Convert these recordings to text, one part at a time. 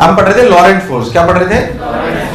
हम पढ़ रहे थे लॉरेंट फोर्स। क्या पढ़ रहे थे?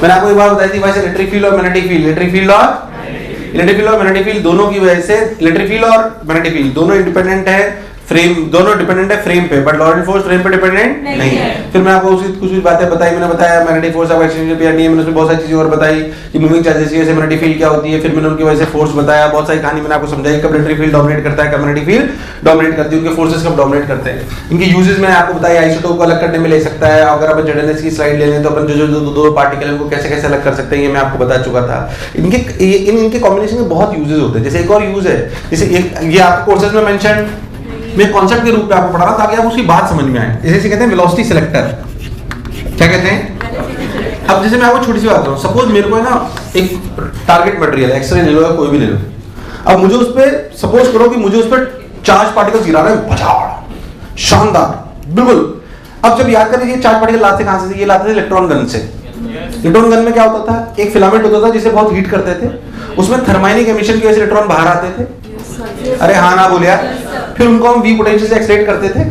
मैंने आपको एक बात बताई थी, वैसे इलेक्ट्रिक फील्ड और मैग्नेटिक फील्ड, इलेक्ट्रिक फील्ड और मैग्नेटिक फील्ड दोनों की वजह से, इलेक्ट्रिक फील्ड और मैग्नेटिक फील्ड दोनों इंडिपेंडेंट है फ्रेम, दोनों डिपेंडेंट है फ्रेम पे, बट लॉरेंट फोर्स फ्रेम पे डिपेंडेंट नहीं है। फिर मैं आपको उसकी कुछ बातें बताई, मैंने बताया magnetic force of exchange pair नहीं है, मैंने उसमें बहुत सारी चीजें और बताई कि मूविंग चार्जेस की वजह से मैग्नेटिक फील्ड क्या होती है, फिर मैंने उनकी वजह से फोर्स बताया, बहुत सारी कहानी मैंने आपको समझाई, कब इलेक्ट्रिक फील्ड डोमिनेट करता है, कब मैग्नेटिक फील्ड डोमिनेट करती है, उनके फोर्सेस कब डोमिनेट करते हैं, इनके यूजेस मैंने आपको बताया, आइसोटोप को अलग करने में ले सकता है, अगर अपन जेडएनएस की स्लाइड ले लें तो अपन जो दो पार्टिकल उनको कैसे कैसे अलग कर सकते हैं, ये मैं आपको बता चुका था। इनके कॉम्बिनेशन में बहुत यूजेस होते हैं। जैसे एक और यूज है, जैसे ये आपके कोर्सेज में मेंशन, मैं कॉन्सेप्ट के रूप में आपको पढ़ा रहा ताकि आपको उसकी बात समझ में आए। इसे कहते हैं वेलोसिटी सिलेक्टर। क्या कहते हैं? अब जैसे मैं आपको छोटी सी बात करूं, सपोज मेरे को है ना एक टारगेट मटेरियल एक्सरे ले लो या कोई भी ले लो, अब मुझे उस पर सपोज करो कि मुझे उस पर चार्ज पार्टिकल्स गिराना है, बजाड़ शानदार बिल्कुल। अब जब याद करें ये चार्ज पार्टिकल लाते कहां से? ये लाते थे इलेक्ट्रॉन गन से। इलेक्ट्रॉन गन में क्या होता था, एक फिलामेंट होता था जिसे बहुत हीट करते थे, उसमें थर्माइनिक एमिशन की वजह से इलेक्ट्रॉन बाहर आते थे। अरे हाँ ना बोलिया। फिर उनको हम वी पोटेंशियल से एक्सलेट करते थे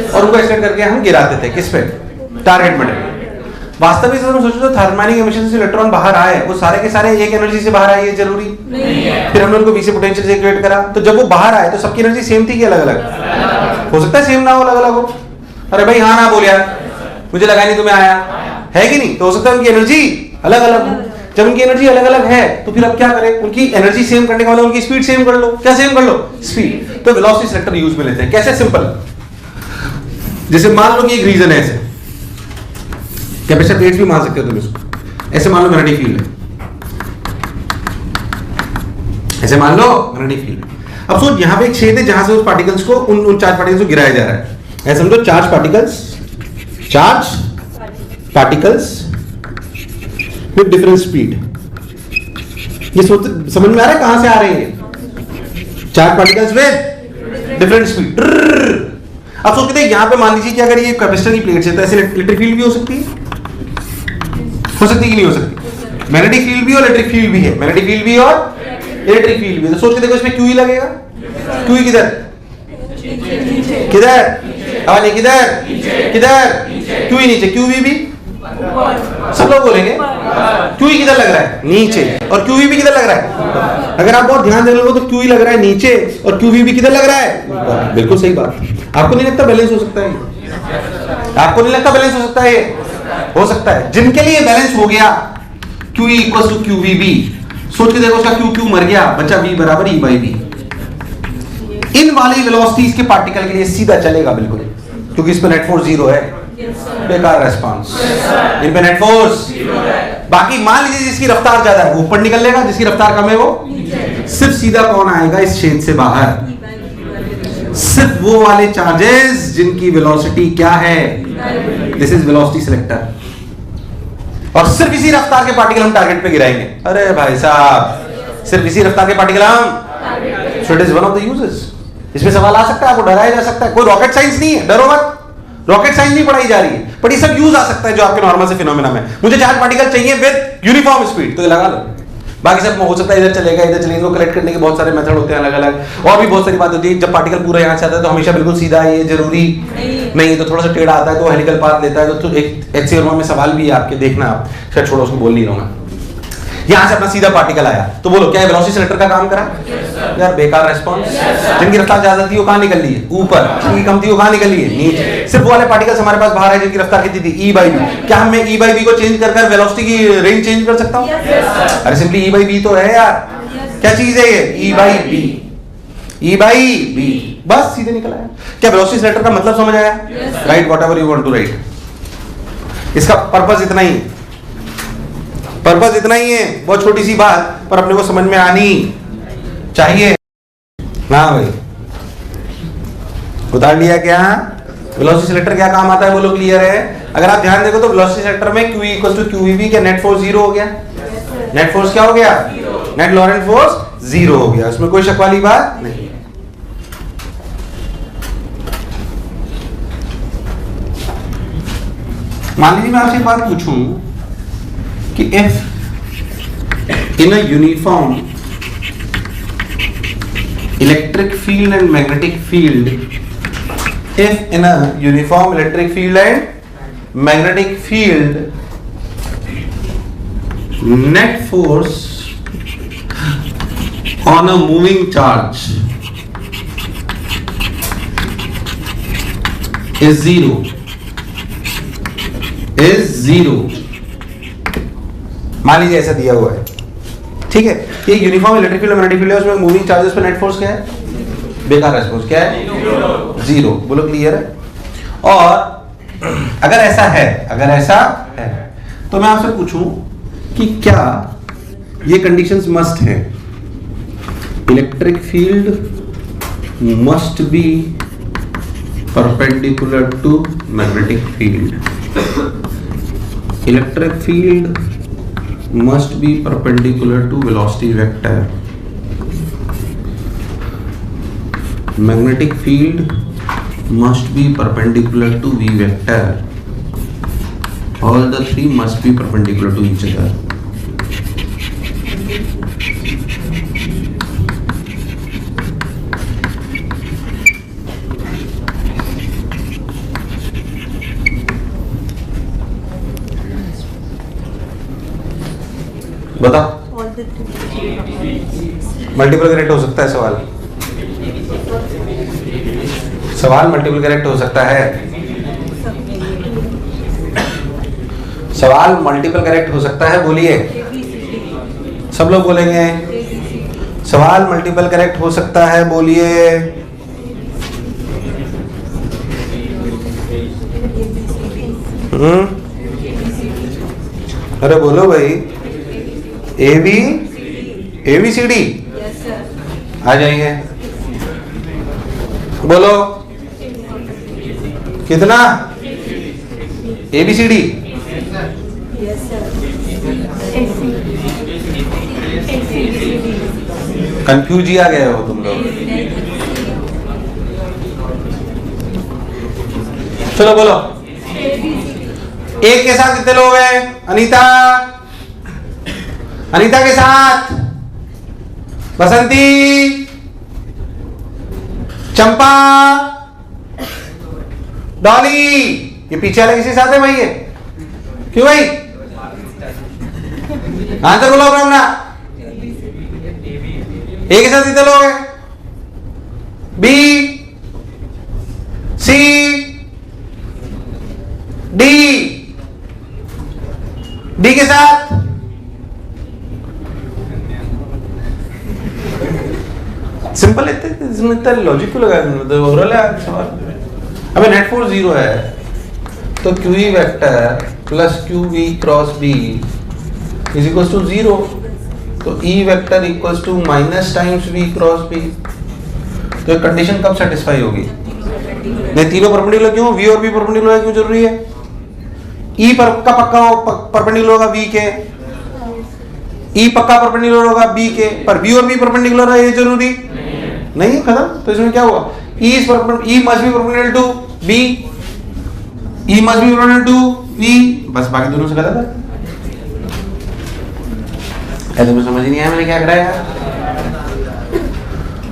और उनको एक्सलेट करके हम गिराते थे किस पे? Target material. वास्तविक में सोचो तो थर्माइनिक एमिशन से इलेक्ट्रॉन बाहर आए, वो सारे के सारे एक एनर्जी से बाहर आए, ये जरूरी नहीं है। फिर हमने उनको वी से पोटेंशियल से एक्सलेट करा, तो जब वो बाहर आए तो सबकी एनर्जी सेम थी कि अलग अलग? हो सकता है सेम ना हो, अलग अलग हो। अरे भाई हाँ ना बोलिया, मुझे लगा नहीं तुम्हें आया है कि नहीं, तो हो सकता है उनकी एनर्जी अलग अलग हो। जब उनकी एनर्जी अलग अलग है तो फिर अब क्या करें? उनकी एनर्जी सेम करने का मतलब उनकी स्पीड सेम कर लो। क्या सेम कर लो? स्पीड। तो वेलोसिटी सिलेक्टर यूज में लेते हैं। कैसे? सिंपल, जैसे मान लो कि एक रीजन है, ऐसे कैपेसिटर प्लेट्स भी मान सकते हो तुम इसको, ऐसे मान लो मैग्नेटिक फील्ड है, ऐसे मान लो मैग्नेटिक फील्ड। अब सोच यहां पे एक छेद है जहां से उस पार्टिकल्स को उन चार्ज पार्टिकल्स को गिराया जा रहा है। ऐसे समझो charge particles with different speed. ये समझ में आ रहा है कहां से आ रहे हैं? Charge particles with different speed. अब सोचते हैं यहां पे मान लीजिए कि अगर ये कैपेसिटर की प्लेट है तो ऐसे इलेक्ट्रिक फील्ड भी हो सकती है, हो सकती है कि नहीं हो सकती? मैग्नेटिक फील्ड भी और इलेक्ट्रिक फील्ड भी है, मैग्नेटिक फील्ड भी और इलेक्ट्रिक फील्ड भी। तो सोच के देखो इसमें क्यू ही लगेगा। क्यू किधर किधर? नहीं किधर किधर? क्यू ही नीचे, क्यू भी सब लोग बोलेंगे क्यू ही किधर लग रहा है? नीचे। और क्यू भी किधर लग रहा है? अगर आप बहुत ध्यान दे लो तो क्यू ही लग रहा है नीचे और क्यू भी किधर लग रहा है? बिल्कुल सही बात। आपको नहीं लगता बैलेंस हो सकता है? आपको नहीं लगता बैलेंस हो सकता है? हो सकता है। जिनके लिए बैलेंस हो गया Q equal to Q V, सोच के देखो उसका क्यू क्यू मर गया, बचा v बराबर e बाई v। इन वाली वेलोसिटीज के पार्टिकल के लिए सीधा चलेगा बिल्कुल, क्योंकि इस पे नेट फोर्स 0 है। बेकार रेस्पॉन्स। इन पे नेट फोर्स। बाकी मान लीजिए जिसकी रफ्तार ज्यादा है वो ऊपर निकल लेगा, जिसकी रफ्तार कम है वो सिर्फ सीधा कौन आएगा इस छेद से बाहर? सिर्फ वो वाले चार्जेस जिनकी वेलोसिटी क्या है? This is velocity selector. और सिर्फ इसी रफ्तार के पार्टिकल हम टारगेट पे गिराएंगे। अरे भाई साहब, सिर्फ इसी रफ्तार के पार्टिकल हम। So it is one of the uses. इसमें सवाल आ सकता है, आपको डराया जा सकता है, कोई रॉकेट साइंस नहीं है, डरो मत। रॉकेट साइंस नहीं पढ़ाई जा रही है, बट ये सब यूज आ सकता है जो आपके नॉर्मल से फिनोमेना में। मुझे चार्ज पार्टिकल चाहिए विद यूनिफॉर्म स्पीड, तो ये लगा लो। बाकी सब हो सकता है इधर चलेगा, इधर चलेगा, इसको कलेक्ट करने के बहुत सारे मेथड होते हैं अलग अलग, और भी बहुत सारी बात होती है। जब पार्टिकल पूरा यहाँ से आता है तो हमेशा बिल्कुल सीधा ये जरूरी नहीं, तो थोड़ा सा टेढ़ा आता है तो हेलिकल पाथ लेता है। तो एक HCl में सवाल भी है आपके, देखना आप, शायद छोड़ो उसको बोल नहीं रहा हूँ। यहाँ से अपना सीधा पार्टिकल आया तो बोलो क्या वेलोसिटी सिलेक्टर का काम करा? यार बेकार रेस्पॉन्स। जिनकी रफ्तार ज्यादा थी वो कहाँ निकल ली है? ऊपर। जिनकी कम थी वो कहाँ निकल ली है? नीचे। सिर्फ वो वाले पार्टिकल्स हमारे पास बाहर है जिनकी रफ्तार कितनी थी? e by v। क्या मैं e बाई v को चेंज कर वेलोसिटी की रेंज चेंज कर सकता हूँ? अरे सिंपली e बाई v तो है यार। क्या चीज है ये? e by v। e by v, बस सीधे निकल आया। क्या वेलोसिटी सिलेक्टर का मतलब समझ आया? Write whatever you want to write. इसका पर्पस इतना ही, पर्पस इतना ही है, बहुत छोटी सी बात, पर अपने को समझ में आनी चाहिए ना भाई। उतार लिया क्या? वेलोसिटी सिलेक्टर क्या काम आता है बोलो, क्लियर है? अगर आप ध्यान देखो तो वेलोसिटी सिलेक्टर में q इक्वल टू qv, क्या नेट फोर्स 0 हो गया? नेट फोर्स क्या हो गया? नेट लॉरेंट फोर्स 0 हो गया। उसमें कोई शक वाली बात नहीं। मान लीजिए मैं आपसे एक बात पूछूं कि if in a uniform electric field and magnetic field, if in a uniform electric field and magnetic field net force on a moving charge is zero, मान लीजिए ऐसा दिया हुआ है, ठीक है। ये uniform electric field magnetic field है, उसमें मूविंग चार्जेस पे नेट फोर्स क्या है? बेकार है, सपोज क्या है? जीरो। बोलो क्लियर है? और अगर ऐसा है तो मैं आपसे पूछूं कि क्या ये कंडीशंस मस्ट है? Electric field must be perpendicular to magnetic field, electric field must be perpendicular to velocity vector, magnetic field must be perpendicular to v vector, all the three must be perpendicular to each other. बताओ, multiple correct हो सकता है सवाल multiple correct हो सकता है, सवाल multiple correct हो सकता है, बोलिए सब लोग बोलेंगे सवाल मल्टीपल करेक्ट हो सकता है, बोलिए। अरे बोलो भाई, ABCD आ जाइए, बोलो कितना? ABCD कंफ्यूज ही आ गए हो तुम लोग। चलो बोलो, एक के साथ कितने लोग हैं? अनीता के साथ, बसंती, चंपा, डॉली, ये पीछे वाले किसी साथ है भाई? ये क्यों भाई? आंसर बोलो अपना। ए के साथ कितने लोग हैं? बी, सी, डी के साथ सिंपल है, इसमें इतना लॉजिक को लगा ओवरऑल है सवाल। अबे नेट फोर्स जीरो है तो QE vector plus QV cross B is equal to zero, तो E vector equal to minus times V cross B। तो ये कंडीशन कब सेटिस्फाई होगी? नहीं, तीनों परपेंडिकुलर क्यों? V और B परपेंडिकुलर क्यों जरूरी है? E पर का पक्का परपेंडिकुलर होगा V के, E पक्का परपेंडिकुलर होगा B के, पर V और B परपेंडिकुलर है, ये जरूरी नहीं, खत्म। तो इसमें क्या हुआ? E must be perpendicular to B, E must be perpendicular to V, बस बाकी दोनों से गलत है। ऐसे में समझ नहीं आया मैंने क्या कराया यार?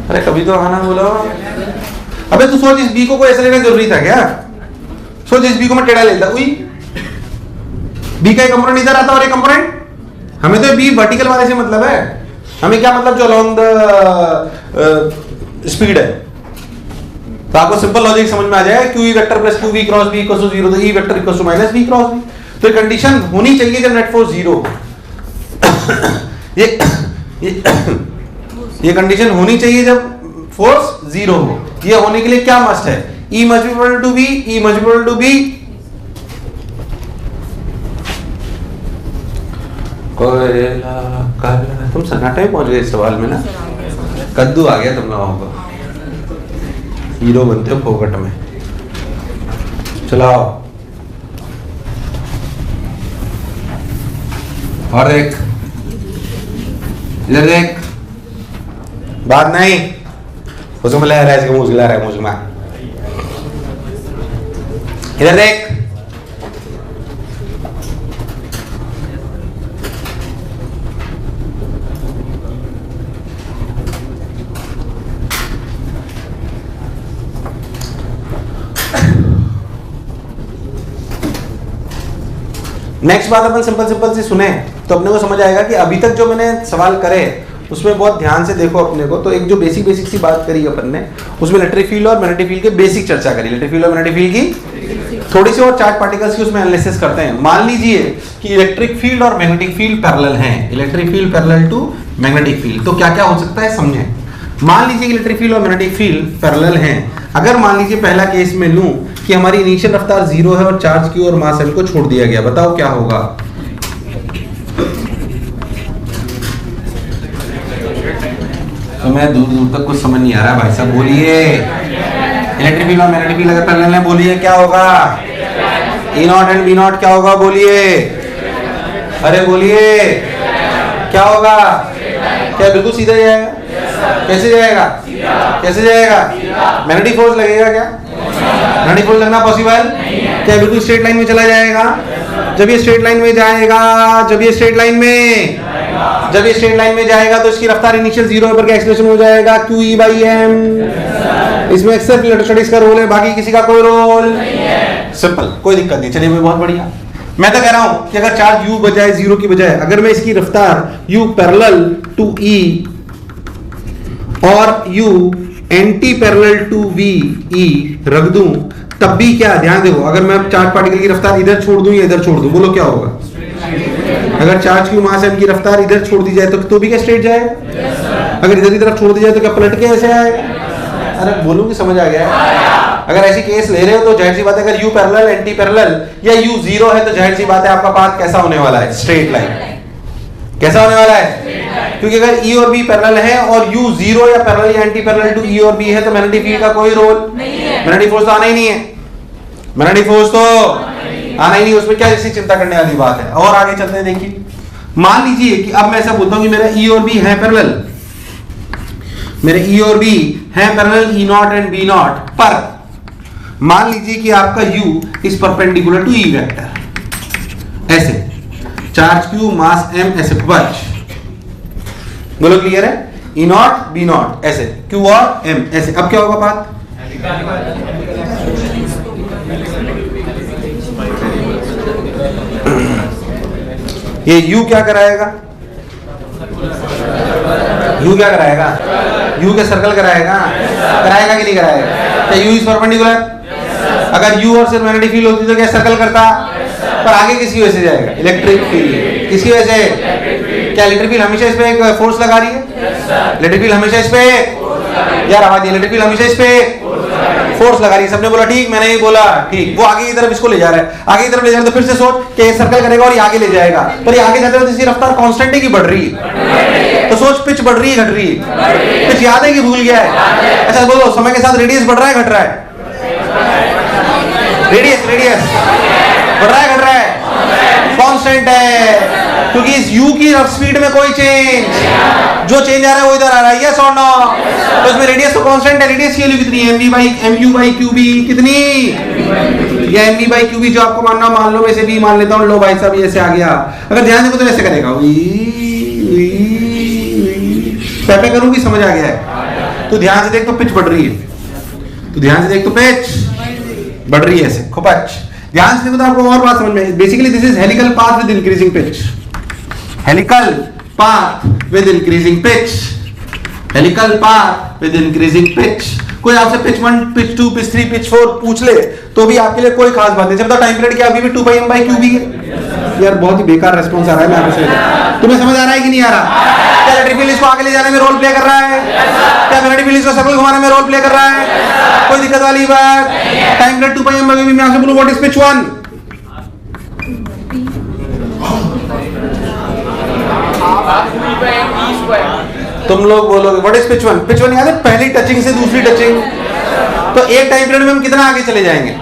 अरे कभी तो आना बोलो। अबे तू सोच, इस B को कोई ऐसे लेना जरूरी था क्या? सोच, इस B को मैं टेढ़ा लेता, हुई B का एक कंपोनेंट इधर आता और एक कंपोनेंट, हमें तो B वर्टिकल वाले से मतलब है, हमें क्या मतलब जो अलोंग द स्पीड है। तो आपको सिंपल लॉजिक समझ में आ जाएगा, QE vector plus QV cross B equal to 0, तो E vector equal to minus B cross B। तो ये कंडीशन होनी चाहिए जब नेट फोर्स जीरो हो। ये कंडीशन होनी चाहिए जब फोर्स जीरो हो। ये होने के लिए क्या मस्ट है? E must be equal to B, E must be equal to B। तुम सन्नाटे में पहुंच गए इस सवाल में ना, कद्दू आ गया तुम लोगों को, हीरो बनते हो फोकट में। चलाओ और देख, इधर देख, बात नहीं उसमें ले रहा है, इसके मुंह गिला रहा है मुझ में, इधर देख। नेक्स्ट बात अपन सिंपल सी सुने तो अपने को समझ आएगा कि अभी तक जो मैंने सवाल करे उसमें बहुत ध्यान से देखो अपने को। तो एक जो बेसिक सी बात करी अपन ने, उसमें इलेक्ट्रिक फील्ड और मैग्नेटिक फील्ड के बेसिक चर्चा करी। इलेक्ट्रिक फील्ड और मैग्नेटिक फील्ड की थोड़ी सी और चार्ज पार्टिकल्स की उसमें एनालिसिस करते हैं। मान लीजिए कि इलेक्ट्रिक फील्ड और मैग्नेटिक फील्ड पैरेलल हैं, electric field parallel to magnetic field, तो क्या क्या हो सकता है समझें। मान लीजिए कि इलेक्ट्रिक फील्ड और मैग्नेटिक फील्ड पैरेलल हैं। अगर मान लीजिए पहला केस में लूं कि हमारी इनिशियल रफ्तार 0 है और चार्ज की और मास m को छोड़ दिया गया, बताओ क्या होगा। तो मैं दूर तक कुछ समझ नहीं आ रहा भाई साहब, बोलिए। इलेक्ट्रिक फील्ड और मैग्नेटिक फील्ड अगर पैरेलल है, बोलिए क्या होगा। E0 एंड B0 क्या होगा, बोलिए। अरे बोलिए क्या होगा। क्या बिल्कुल सीधा जाएगा? कैसे जाएगा? कैसे जाएगा? मैग्नेटिक फोर्स लगेगा क्या? मैग्नेटिक फोर्स लगना पॉसिबल? क्या बिल्कुल स्ट्रेट लाइन में चला जाएगा? जब ये स्ट्रेट लाइन में जाएगा, जब ये स्ट्रेट लाइन में जाएगा तो इसकी रफ्तार इनिशियल 0 पर क्या एक्सेलरेशन हो जाएगा, QE/m। इसमें सिर्फ इलेक्ट्रोस्टैटिक्स का रोल है, बाकी किसी का कोई रोल नहीं है। सिंपल, कोई दिक्कत नहीं। चलिए बहुत बढ़िया। मैं तो कह रहा हूं कि अगर चार्ज u बजाय 0 की बजाय अगर मैं इसकी रफ्तार u पैरेलल टू e और u anti parallel to v e रख दूं, तब भी क्या, ध्यान देखो, अगर मैं चार्ज पार्टिकल की रफ्तार इधर छोड़ दूं या इधर छोड़ दूं, बोलो क्या होगा। अगर चार्ज की मास m की रफ्तार इधर छोड़ दी जाए तो भी क्या स्ट्रेट जाएगा। अगर इधर की तरफ छोड़ दी जाए तो क्या पलट के ऐसे आएगा। अरे बोलूं कि समझ आ गया। अगर ऐसी केस ले रहे हो तो जाहिर सी बात है, अगर u पैरेलल एंटी पैरेलल या u 0 है तो जाहिर सी बात है आपका पाथ कैसा होने वाला है, स्ट्रेट लाइन। कैसा होने वाला है? क्योंकि अगर E और B पैरेलल है और u 0 या पैरेलल या एंटी पैरेलल टू E और B है तो मैग्नेटिक फील्ड का कोई रोल नहीं है। मैग्नेटिक फोर्स तो आना ही नहीं है। मैग्नेटिक फोर्स तो आना ही नहीं, उसमें क्या ऐसी चिंता करने वाली बात है। और आगे चलते हैं, देखिए मान लीजिए कि अब मैं ऐसा बोलता हूं कि मेरा E और B है पैरेलल, मेरे E और B है पैरेलल E0 एंड B0 पर मान लीजिए कि आपका U is perpendicular to E vector, ऐसे चार्ज Q मास M ऐसे बच, बोलो क्लियर है। E0 B0 ऐसे, Q और M ऐसे। अब क्या होगा बात, ये U क्या कराएगा, U क्या कराएगा, U के सर्कल कराएगा, कराएगा कि नहीं कराएगा। क्या U इज परपेंडिकुलर। अगर U और सिर्फ मैग्नेटिक फील्ड होती तो क्या सर्कल करता, पर आगे किसकी वजह से जाएगा, इलेक्ट्रिक फील्ड। किसकी वजह से, क्या इलेक्ट्रिक फील्ड हमेशा इस पे एक फोर्स लगा रही है। इलेक्ट्रिक फील्ड हमेशा इस पे, यार आवाज, इलेक्ट्रिक फील्ड हमेशा इस पे फोर्स लगा रही है। सबने बोला ठीक, मैंने ही बोला ठीक। वो आगे की तरफ इसको ले जा रहा है, आगे की तरफ ले जा रहा है, तो फिर से सोच कि ये सर्कल करेगा और ये आगे ले जाएगा, पर ये आगे जाते हुए इसकी रफ्तार कांस्टेंट है कि बढ़ रही है। तो सोच पिच बढ़ रही है घट रही है, पिच याद है कि भूल गया है। अच्छा बोलो, समय के साथ रेडियस बढ़ रहा है घट रहा है, रेडियस बढ़ रहा है घट रहा है, कांस्टेंट है। क्योंकि इस u की स्पीड में कोई चेंज, जो चेंज आ रहा है वो इधर आ रहा है, यस और नो। तो इसमें रेडियस तो कांस्टेंट है। रेडियस की वैल्यू कितनी है, mu/qb कितनी, या mv/qb जो आपको मानना मान लो, वैसे भी मान लेता हूं। लो भाई साहब, ये ऐसे आ गया। अगर ध्यान देखो तो ऐसे करेगा, पैपे करूंगी, समझ आ गया है। तो ध्यान से देख तो पिच बढ़ रही है, तो ध्यान से देख तो पिच बढ़ रही है ऐसे खुपच। ध्यान से देखो तो आपको और बात समझ में। Basically this is helical path with increasing pitch, helical path with increasing pitch, helical path with increasing pitch. कोई आपसे पिच 1, पिच 2, पिच 3, पिच 4 पूछ ले तो भी आपके लिए कोई खास बात नहीं। जब टाइम पीरियड क्या अभी भी 2πm/qb है। यार बहुत ही बेकार रिस्पांस आ रहा है, मैं आपसे, तुम्हें समझ आ रहा है कि नहीं आ रहा। क्या इलेक्ट्रिक फील्ड इसको आगे ले जाने में रोल प्ले कर रहा है, क्या मैग्नेटिक फील्ड इसको सर्कल घुमाने में रोल प्ले कर रहा है, कोई दिक्कत वाली बात। टाइम पीरियड 2πm/qb में आपसे बोलूं व्हाट इज पिच 1, तुम लोग बोलोगे व्हाट इज पिच 1। पिच 1 याद है, पहली टचिंग से दूसरी टचिंग। तो एक टाइम पीरियड में हम कितना आगे चले जाएंगे,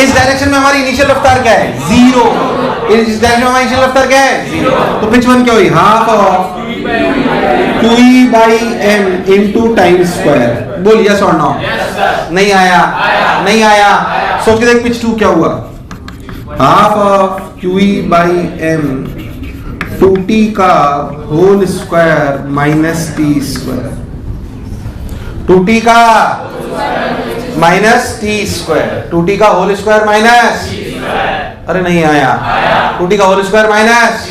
इस डायरेक्शन में हमारी इनिशियल रफ्तार क्या है, 0। इस डायरेक्शन में हमारी इनिशियल रफ्तार क्या है, 0। तो पिच 1 क्या हुई, half of QE/m into time square. बोल यस और नो। नहीं आया, नहीं आया। सोच के देख पिच 2 क्या हुआ, हाफ ऑफ QE/m 2t का whole square minus t square, 2t का माइनस t स्क्वायर, 2t का होल स्क्वायर माइनस। अरे नहीं आया। 2t का होल स्क्वायर माइनस,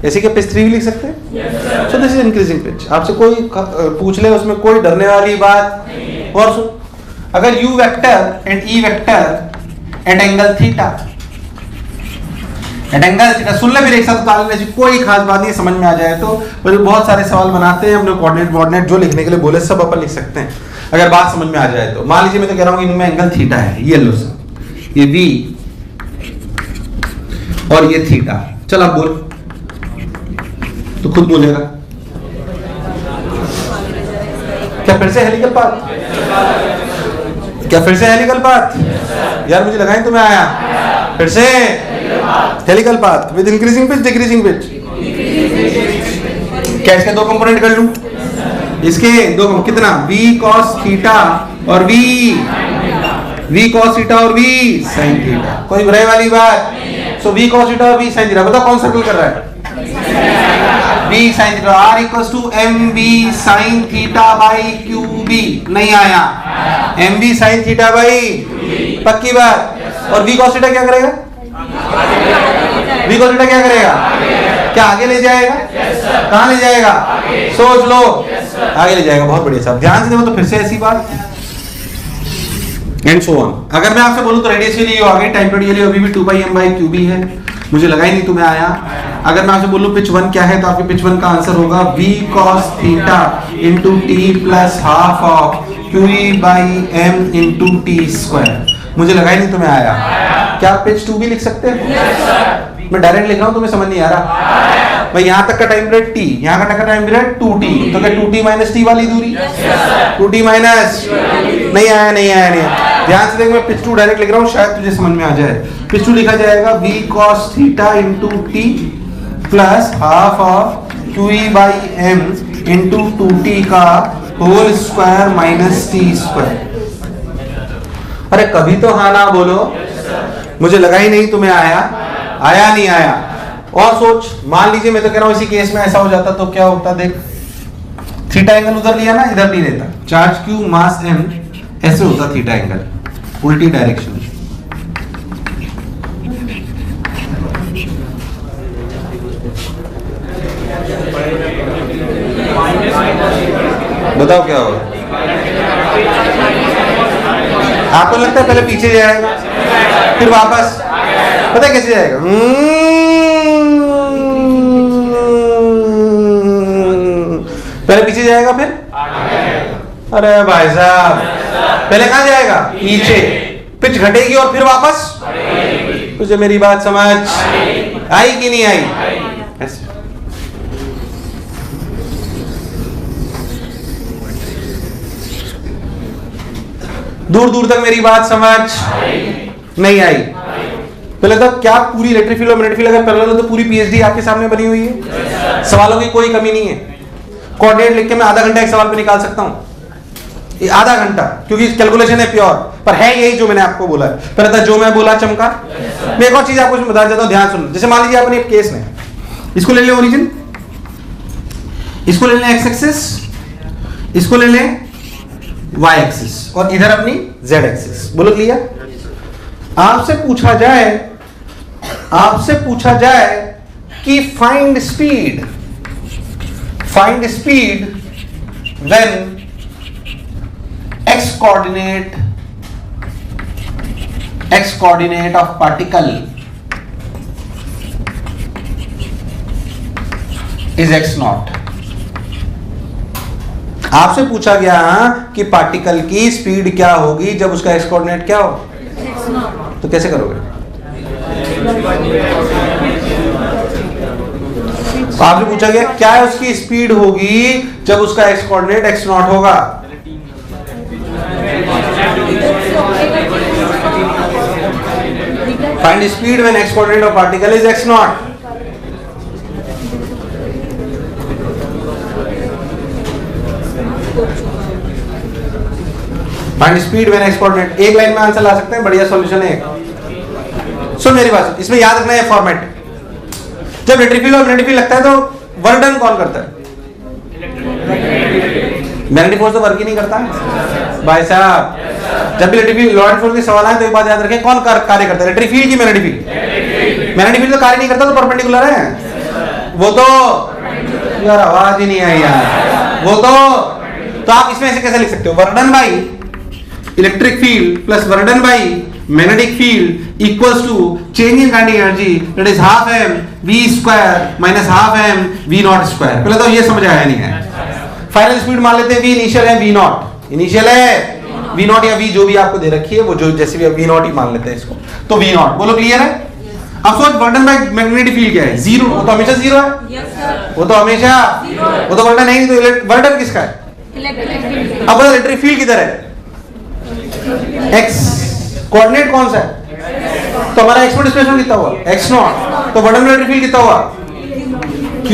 ऐसे क्या पिच 3 भी लिख सकते हैं। So this is increasing pitch. आपसे कोई पूछ ले उसमें कोई डरने वाली बात। और सुन, अगर u vector and e vector at angle theta, at angle theta, सुन ले मेरे एक साथ उतार लेने, कोई खास बात नहीं, समझ में आ जाए तो। बहुत सारे सवाल बनाते हैं अपने कोऑर्डिनेट जो लिखने के लिए बोले सब अपन लिख सकते हैं अगर बात समझ में आ जाए तो। मान लीजिए मैं तो कह रहा हूं कि इनमें एंगल थीटा है, ये लो सर, ये v और ये थीटा। चल अब बोल, तो खुद बोलेगा। क्या फिर से हेलिकल पाथ? क्या फिर से हेलिकल पाथ? यार मुझे लगा ही तुम्हें आया। फिर से helical path with increasing pitch decreasing pitch. क्या इसके दो कंपोनेंट कर लूं? इसके दो, कितना? v cos थीटा और v cos थीटा और v sin थीटा। कोई बुराई वाली बात? सो v cos थीटा और v sin थीटा। बताओ कौन सर्कल कर रहा है? v sin theta. r equals to mv sin theta by qb। नहीं आया। mv sin थीटा बाई, पक्की बात। और v cos थीटा क्या करेगा? v cos थीटा क्या करेगा? क्या आगे ले जाएगा? कहां ले जाएगा? सोच लो, आगे ले जाएगा। बहुत बढ़िया साहब, ध्यान से देखो। तो फिर से ऐसी बात एंड सो ऑन। अगर मैं आपसे बोलूं तो रेडियस के लिए आगे, टाइम पीरियड के लिए अभी भी 2πm/qb है। मुझे लगा ही नहीं तुम्हें आया। अगर मैं आपसे बोलूं पिच 1 क्या है, तो आपके पिच 1 का आंसर होगा v cos theta into T plus half of qe/m into T square. मुझे लगा ही नहीं तुम्हें आया। क्या आप पिच 2 भी लिख सकते हैं? मैं डायरेक्ट लिख रहा हूं, तुम्हें समझ नहीं आ रहा। भाई यहाँ तक का टाइम पीरियड t, यहाँ का टाइम पीरियड 2t, तो क्या 2t माइनस t वाली दूरी? 2t माइनस, नहीं आया नहीं आया नहीं आया। ध्यान से देख, मैं पिच 2 डायरेक्ट लिख रहा हूँ, शायद तुझे समझ में आ जाए। पिच 2 लिखा जाएगा v cos theta into T plus half of qe/m into 2t का whole square minus t square. अरे कभी तो हाँ ना बोलो। मुझे लगा ही नहीं तुम्हें आया। आया नहीं आया। और सोच, मान लीजिए मैं तो कह रहा हूं इसी केस में ऐसा हो जाता तो क्या होता। देख, थीटा एंगल उधर लिया ना, इधर नहीं रहता। चार्ज q मास m, ऐसे होता थीटा एंगल, उल्टी डायरेक्शन। बताओ क्या होगा? आपको लगता है पहले पीछे जाएगा फिर वापस? पता है कैसे जाएगा? पहले पीछे जाएगा फिर? अरे भाई साहब, पहले कहां जाएगा? पीछे। पिच घटेगी और फिर वापस। तुझे मेरी बात समझ आई कि नहीं आई? ऐसे दूर दूर तक मेरी बात समझ नहीं आई। पहले तो क्या पूरी इलेक्ट्रिक फील्ड और मैग्नेटिक फील्ड अगर पैरेलल हो तो पूरी पीएचडी आपके सामने बनी हुई है। सवालों की कोई कमी नहीं है। कोऑर्डिनेट लिख के मैं आधा घंटा एक सवाल पे निकाल सकता हूं, आधा घंटा, क्योंकि कैलकुलेशन है प्योर। पर है यही जो मैंने आपको बोला है। पहले था जो मैं बोला चमका। मैं एक और चीज आपको बता देता हूं, ध्यान सुनो। जैसे मान लीजिए आपने एक केस में, इसको ले लें ओरिजिन, इसको ले लें एक्स एक्सिस, इसको ले लें वाई एक्सिस, और इधर अपनी जेड एक्सिस। बोलो क्लियर? आपसे पूछा जाए कि find speed when x coordinate of particle is x0। आपसे पूछा गया कि पार्टिकल की स्पीड क्या होगी जब उसका x कोऑर्डिनेट क्या हो, तो कैसे करोगे? आपसे पूछा गया क्या है उसकी स्पीड होगी जब उसका x कोऑर्डिनेट x0 होगा। Find speed when x coordinate of particle is x0। Find speed when x coordinate. एक लाइन में आंसर ला सकते हैं, बढ़िया सॉल्यूशन है। सुन मेरी बात, इसमें याद रखना है फॉर्मेट। जब इलेक्ट्रिक फील्ड और मैग्नेटिक फील्ड लगता है तो वर्क डन कौन करता है? मैग्नेटिक फोर्स तो वर्क ही नहीं करता भाई साहब। जब भी इलेक्ट्रिक फील्ड, लॉरेंट फोर्स के सवाल आए तो एक बात याद रखें, कौन कार्य करता है, इलेक्ट्रिक फील्ड की मैग्नेटिक फील्ड? मैग्नेटिक फील्ड तो कार्य नहीं करता, तो परपेंडिकुलर है वो तो। यार आवाज ही नहीं आई यार। वो तो आप इसमें ऐसे कैसे लिख सकते हो, work done by electric field plus work done by magnetic field equals to change in kinetic energy, that is half m v square minus half m v not square. पहले तो ये समझ आया नहीं है। फाइनल स्पीड मान लेते हैं v इनिशियल है, v नॉट इनिशियल है, v नॉट या v जो भी आपको दे रखी है वो जो जैसे भी v नॉट ही मान लेते हैं इसको, तो v नॉट। बोलो क्लियर है? अब सोच work done by magnetic field क्या है, जीरो। वो तो हमेशा जीरो है, वो तो हमेशा, वो तो वर्क डन नहीं, तो वर्क डन किसका है? अब बताओ इलेक्ट्रिक फील्ड किधर है? x कोऑर्डिनेट कौन सा है? तो हमारा x नॉट डिस्प्लेसमेंट कितना हुआ? x nought. तो वर्क डन इलेक्ट्रिक फील्ड कितना हुआ? q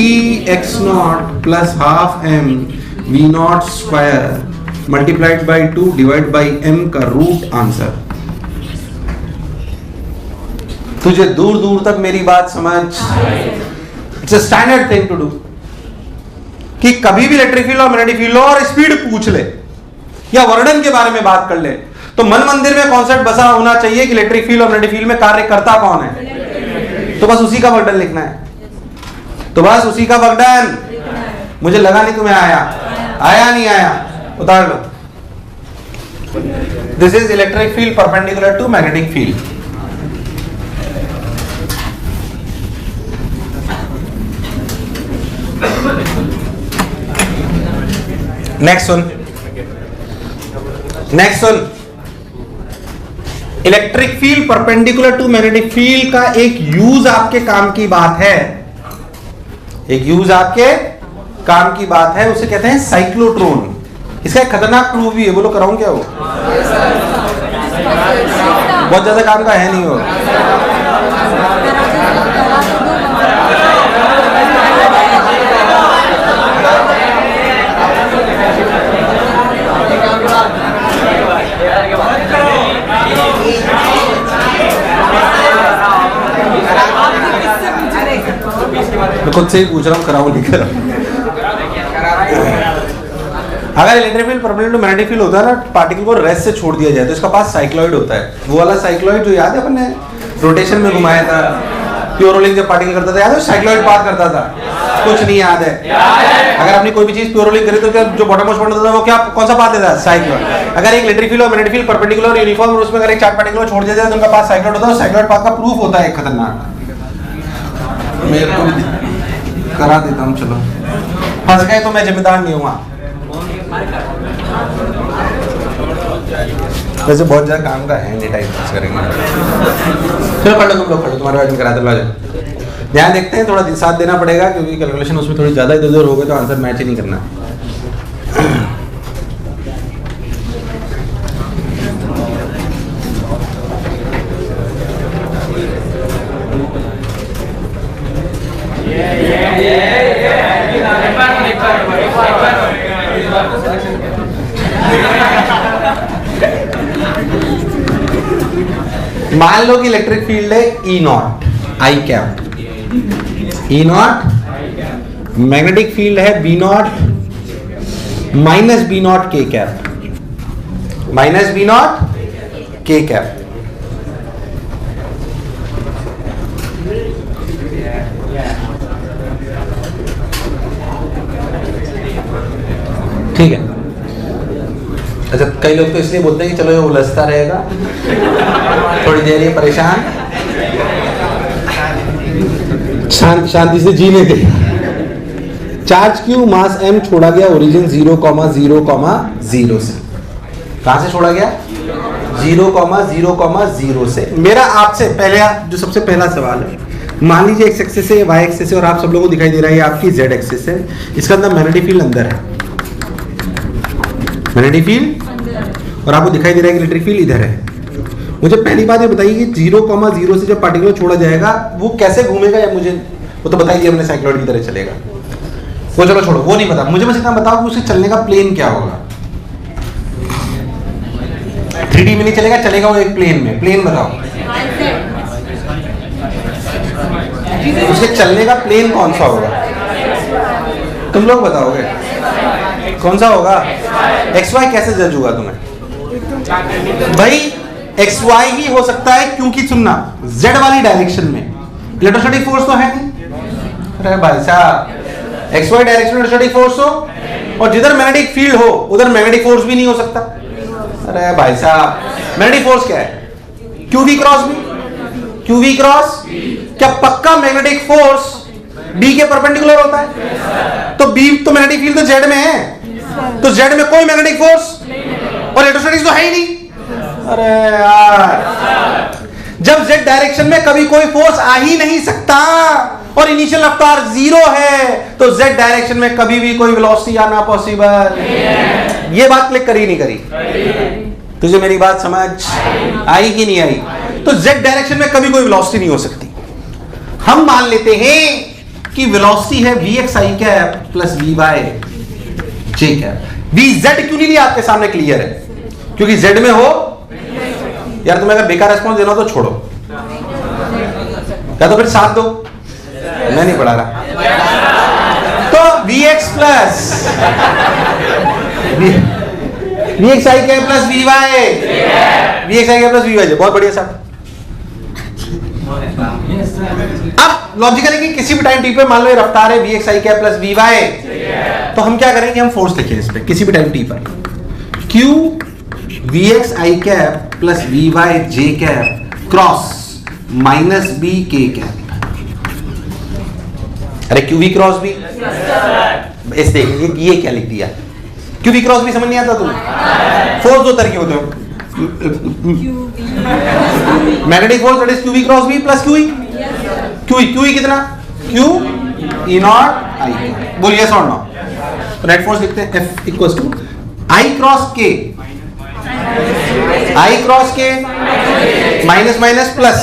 e x nought plus half m v not square multiplied by 2 divide by m का रूट आंसर। तुझे दूर दूर तक मेरी बात समझ? It's a standard thing to do कि कभी भी इलेक्ट्रिक फील्ड और मैग्नेटिक फील्ड और स्पीड पूछ ले या वर्णन के बारे में बात कर ले तो मन मंदिर में कॉन्सेप्ट बसा होना चाहिए कि इलेक्ट्रिक फील्ड और मैग्नेटिक फील्ड में कार्य करता कौन है। तो बस उसी का वर्णन लिखना है, तो बस उसी का वर्णन। मुझे लगा नहीं तुम्हें आया, आया नहीं आया, उतार लो। This is electric field perpendicular to magnetic field. Next सुन, electric field perpendicular to magnetic field का एक यूज आपके काम की बात है, एक यूज आपके काम की बात है, उसे कहते हैं साइक्लोट्रॉन। इसका एक खतरनाक प्रूफ भी है, बोलो कराऊं क्या? वो बहुत ज्यादा काम का है नहीं वो। मैं खुद से ही पूछ रहा हूँ, कराऊं नहीं कराऊं। अगर electric field perpendicular to magnetic field होता है ना, पार्टिकल को रेस्ट से छोड़ दिया जाए तो इसका पास साइक्लॉइड होता है। वो वाला साइक्लॉइड जो याद है अपन ने रोटेशन में घुमाया था, प्योरोलिंक जब पार्टिकल करता था, याद है साइक्लॉइड पाथ करता था? कुछ नहीं याद है? अगर आपने कोई भी चीज प्योरोलिंक करी तो क्या जो बॉटम मोस्ट पॉइंट होता था वो क्या, कौन सा पाथ देता है? साइक्लॉइड। अगर एक इलेक्ट्रिक फील्ड और मैग्नेटिक फील्ड परपेंडिकुलर और यूनिफॉर्म और उसमें अगर एक चार्ज पार्टिकल छोड़ दिया जाए तो उनका पाथ साइक्लॉइड होता है। साइक्लॉइड पाथ का प्रूफ होता है खतरनाक। मेरे को करा देता हूँ, चलो। फंस गए तो मैं जिम्मेदार नहीं हूँ। वैसे बहुत ज्यादा काम का है नहीं, टाइम पास करेंगे। चलो पढ़ लो, तुम लोग पढ़ो, तुम्हारे बारे में करा दो। ध्यान देखते हैं, थोड़ा साथ देना पड़ेगा क्योंकि कैलकुलेशन उसमें थोड़ी ज्यादा इधर उधर हो गए तो आंसर मैच ही नहीं करना। मान लो कि इलेक्ट्रिक फील्ड है E naught I cap, E naught, magnetic field है B naught minus B naught K cap, minus B naught K cap. ठीक है। अच्छा, कई लोग तो इसलिए बोलते हैं कि चलो ये उलझता रहेगा थोड़ी देर, ये परेशान शांति से जीने दे। चार्ज क्यू मास m छोड़ा गया ओरिजिन 0,0,0 से। कहां से छोड़ा गया? 0,0,0 से। मेरा आपसे पहले जो सबसे पहला सवाल है, मान लीजिए एक्स एक्सिस है, वाई एक्सिस है और आप सब लोगों को दिखाई दे रहा है आपकी जेड एक्सिस है। इसका अंदर मैग्नेटिक फील्ड अंदर है, मैग्नेटिक फील्ड, और आपको दिखाई दे रहा है कि इलेक्ट्रिक फील्ड इधर है। मुझे पहली बात ये बताइए कि 0,0 से जब पार्टिकल छोड़ा जाएगा वो कैसे घूमेगा, या मुझे वो तो बताइए, हमने साइक्लॉइड की तरह चलेगा वो, चलो छोड़ो वो नहीं पता, मुझे बस इतना बताओ कि उसके चलने का प्लेन क्या होगा। 3D में नहीं चलेगा, चलेगा वो एक प्लेन में। प्लेन बताओ, उसके चलने का प्लेन कौन सा होगा? तुम लोग बताओगे? कौन सा होगा? एक्स वाई कैसे जज हुआ तुम्हें भाई? एक्स वाई ही हो सकता है क्योंकि सुनना जेड वाली डायरेक्शन में इलेक्ट्रोस्टैटिक फोर्स तो है नहीं। अरे भाई साहब एक्स वाई डायरेक्शन में इलेक्ट्रोस्टैटिक फोर्स हो और जिधर मैग्नेटिक फील्ड हो उधर मैग्नेटिक फोर्स भी नहीं हो सकता। अरे भाई साहब मैग्नेटिक फोर्स क्या है? Q V cross B. Q V cross क्या पक्का मैग्नेटिक फोर्स बी के परपेंडिकुलर होता है? तो बी तो मैग्नेटिक फील्ड तो जेड में है, तो जेड में कोई मैग्नेटिक फोर्स और इलेक्ट्रोस्टैटिक्स तो है ही नहीं। अरे यार जब जेड डायरेक्शन में कभी कोई फोर्स आ ही नहीं सकता और इनिशियल रफ्तार 0 है तो जेड डायरेक्शन में कभी भी कोई वेलोसिटी आना पॉसिबल। ये बात क्लिक करी नहीं करी? तुझे मेरी बात समझ आई कि नहीं आई? तो जेड डायरेक्शन में कभी कोई वेलोसिटी नहीं हो सकती। हम मान लेते हैं कि वेलोसिटी है vx i cap plus vy j cap. vz क्यों नहीं लिया आपके सामने? क्लियर है क्योंकि z में हो। यार तुम्हें अगर बेकार रेस्पॉन्स देना हो तो छोड़ो या तो फिर साथ दो, मैं नहीं पढ़ा रहा। तो vx plus vx i cap plus vy vx i cap plus vy j। बहुत बढ़िया साहब। अब लॉजिकली कि किसी भी टाइम टी पे मान लो रफ्तार है vx i cap plus vy, तो हम क्या करेंगे? हम फोर्स लिखें इस पे किसी भी टाइम टी पर q vx i cap plus vy j cap cross minus b k cap. अरे q v क्रॉस b इस देखिए ये क्या लिख दिया? q v क्रॉस b समझ नहीं आता तुम्हें? फोर्स दो तरह के होते हैं, magnetic force that is q v cross b plus q e। q e कितना? q e nought i। बोलिए यस और नो? तो नेट फोर्स लिखते हैं F equals to i cross k। i cross k minus minus plus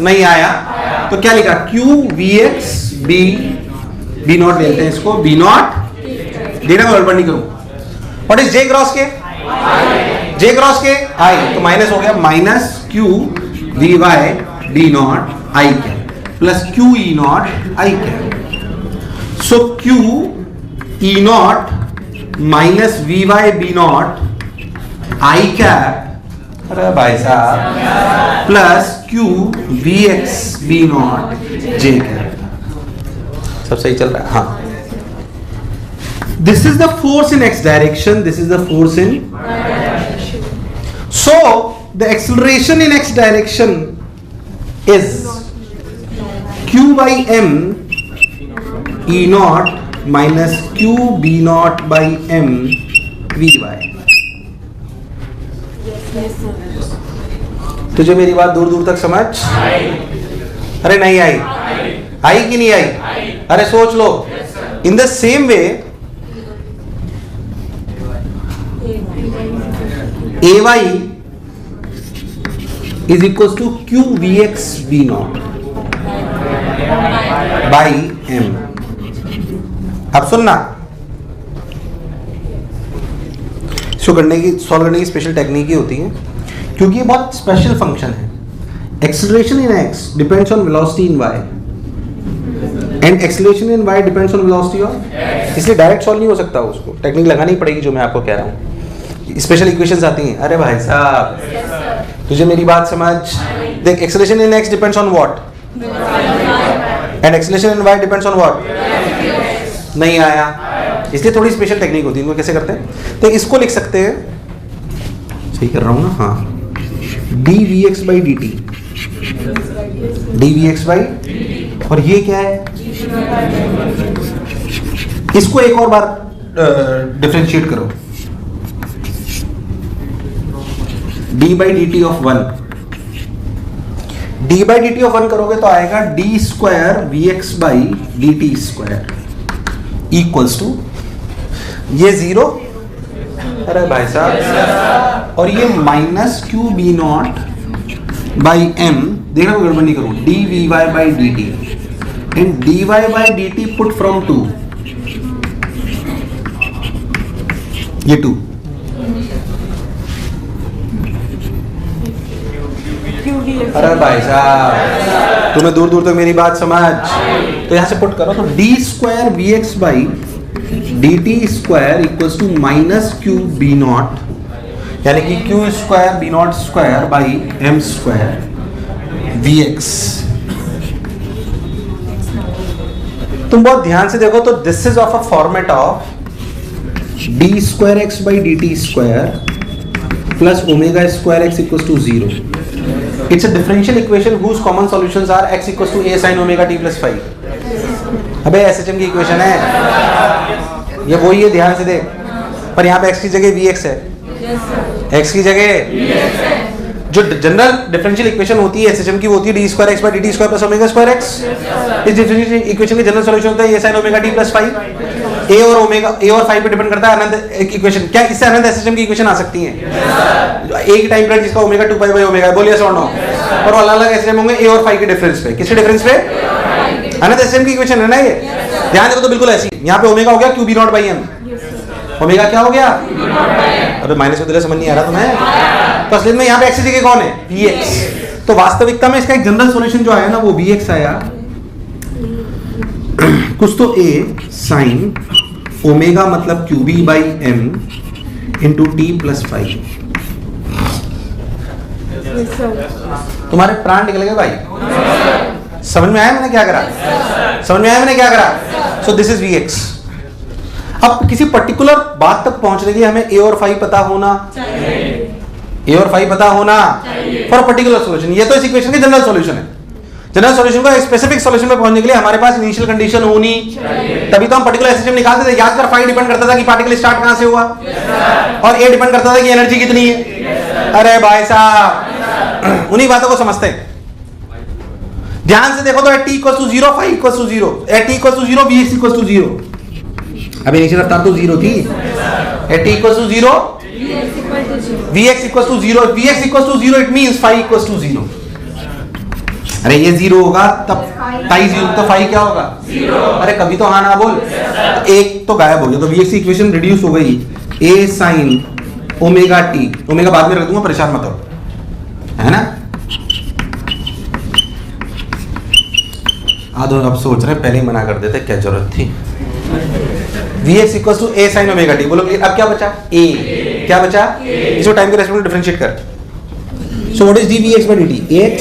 नहीं आया तो क्या लिखा? q vx b b nought लेते हैं इसको, b नॉट देना मैं गड़बड़ नहीं करूं। What is j cross k? j cross के i तो माइनस हो गया minus q vy b not i cap plus q e nought i cap. So q e not minus vy b not i cap, अरे भाई साहब, plus q vx b not j cap. सब सही चल रहा है? हाँ। This is the force in x direction. This is the force in. So the acceleration in x direction is q by m e naught minus q b naught by m vy. तुझे मेरी बात दूर दूर तक समझ? अरे नहीं आई? आई कि नहीं आई? अरे सोच लो। In the same way ay is equals to q vx b naught by m। अब सुनना, इसको सॉल्व करने की स्पेशल टेक्निक ही होती है क्योंकि ये बहुत स्पेशल फंक्शन है। Acceleration in x depends on velocity in y and acceleration in y depends on velocity of, इसलिए डायरेक्ट सॉल्व नहीं हो सकता, उसको टेक्निक लगानी पड़ेगी जो मैं आपको कह रहा हूँ। स्पेशल इक्वेशंस आती हैं। अरे भाई साहब तुझे मेरी बात समझ? देख acceleration in x depends on what and acceleration in y depends on what. नहीं आया, इसलिए थोड़ी स्पेशल टेक्निक होती है। इनको कैसे करते हैं? तो इसको लिख सकते हैं, सही कर रहा हूँ ना? हाँ, dvx by dt, dvx by, और ये क्या है? इसको एक और बार डिफरेंशिएट करो, d by dt of 1, d by dt of 1 करोगे तो आएगा d square vx by dt square equals to ये 0, अरे भाई साहब, और ये minus Q B not by M, देखना मैं गड़बड़ नहीं करूं, D V Y by D T and D Y by D T put from 2, ये 2, अरे भाई साहब तुम्हें दूर दूर तक मेरी बात समझ, तो यहां से पुट करो तो D square V X by dt square equals to minus Q B nought, यानी कि Q square B nought square by M square V X. तुम बहुत ध्यान से देखो तो this is of a format of D square X by D T square plus omega square X equals to 0। It's a differential equation whose common solutions are x equals to a sin omega t plus 5। अबे SHM की equation है ये, वही है, ध्यान से देख। पर यहाँ पे x की जगह vx है, x की जगह जो जनरल डिफरेंशियल इक्वेशन होती है एसएचएम की, वो होती है D square X by D T square plus omega square x. इस डिफरेंशियल इक्वेशन के जनरल सॉल्यूशन होता है a sin omega t plus 5। a और ओमेगा, a और 5 पे डिपेंड करता है अनंत इक्वेशन। क्या इससे अनंत एसएचएम की इक्वेशन आ सकती है? एक टाइम पीरियड जिसका ओमेगा 2 पाई बाई ओमेगा है, बोलिए और नो, और अलग अलग एसएचएम होंगे a और 5 के डिफरेंस पे। किसके डिफरेंस पे? अनंत एसएचएम की इक्वेशन है ना ये। ध्यान देखो तो बिल्कुल ऐसी, यहाँ पे ओमेगा हो गया Q B not by M. Omega क्या हो गया? अरे माइनस में दिले समझ नहीं आ रहा तुम्हें? तो असली में यहाँ पे एक्स की जगह कौन है? vx। तो वास्तविकता में इसका एक जनरल सॉल्यूशन जो आया ना वो vx आया, कुछ तो a साइन ओमेगा मतलब Q B by M into T plus 5। तुम्हारे प्राण निकल गए भाई। समझ में आया मैंने क्या करा? समझ में आया मैंने क्या करा? So this is vx। अब किसी पर्टिकुलर बात तक पहुंचने के लिए हमें a और 5 पता होना चाहिए, a और 5 पता होना फॉर पर्टिकुलर सॉल्यूशन। ये तो इस इक्वेशन की जनरल सॉल्यूशन है। जनरल सॉल्यूशन का स्पेसिफिक सॉल्यूशन पे पहुंचने के लिए हमारे पास इनिशियल कंडीशन होनी चाहिए, तभी तो हम पर्टिकुलर एसएचएम निकालते थे। याद कर, 5 डिपेंड करता था कि पार्टिकल स्टार्ट कहां से हुआ, और a डिपेंड करता था कि एनर्जी कितनी है। अरे भाई साहब, उन्हीं बातों को समझते हैं। ध्यान से देखो तो t equals to 0, 5 equals to 0, t equals to 0, vx equals to 0। अभी इनिशियल रफ्तार तो 0 थी। t equals to 0, vx equals to 0, vx equals to 0 it means 5 equals to 0। अरे ये 0 होगा तब टाई 0, तो 5 क्या होगा? 0। अरे कभी तो हाँ ना बोल। एक तो गायब हो गया, तो vx की इक्वेशन रिड्यूस हो गई a sin omega t। Omega बाद में रख दूंगा, परेशान मत हो, है ना? अब सोच रहे पहले ही मना कर देते, क्या जरूरत थी? vx equals to a sin omega t। बोलो अब क्या बचा? a। क्या बचा? इसको टाइम के रेस्पेक्ट में डिफरेंशिएट कर। So what is dvx by dt? x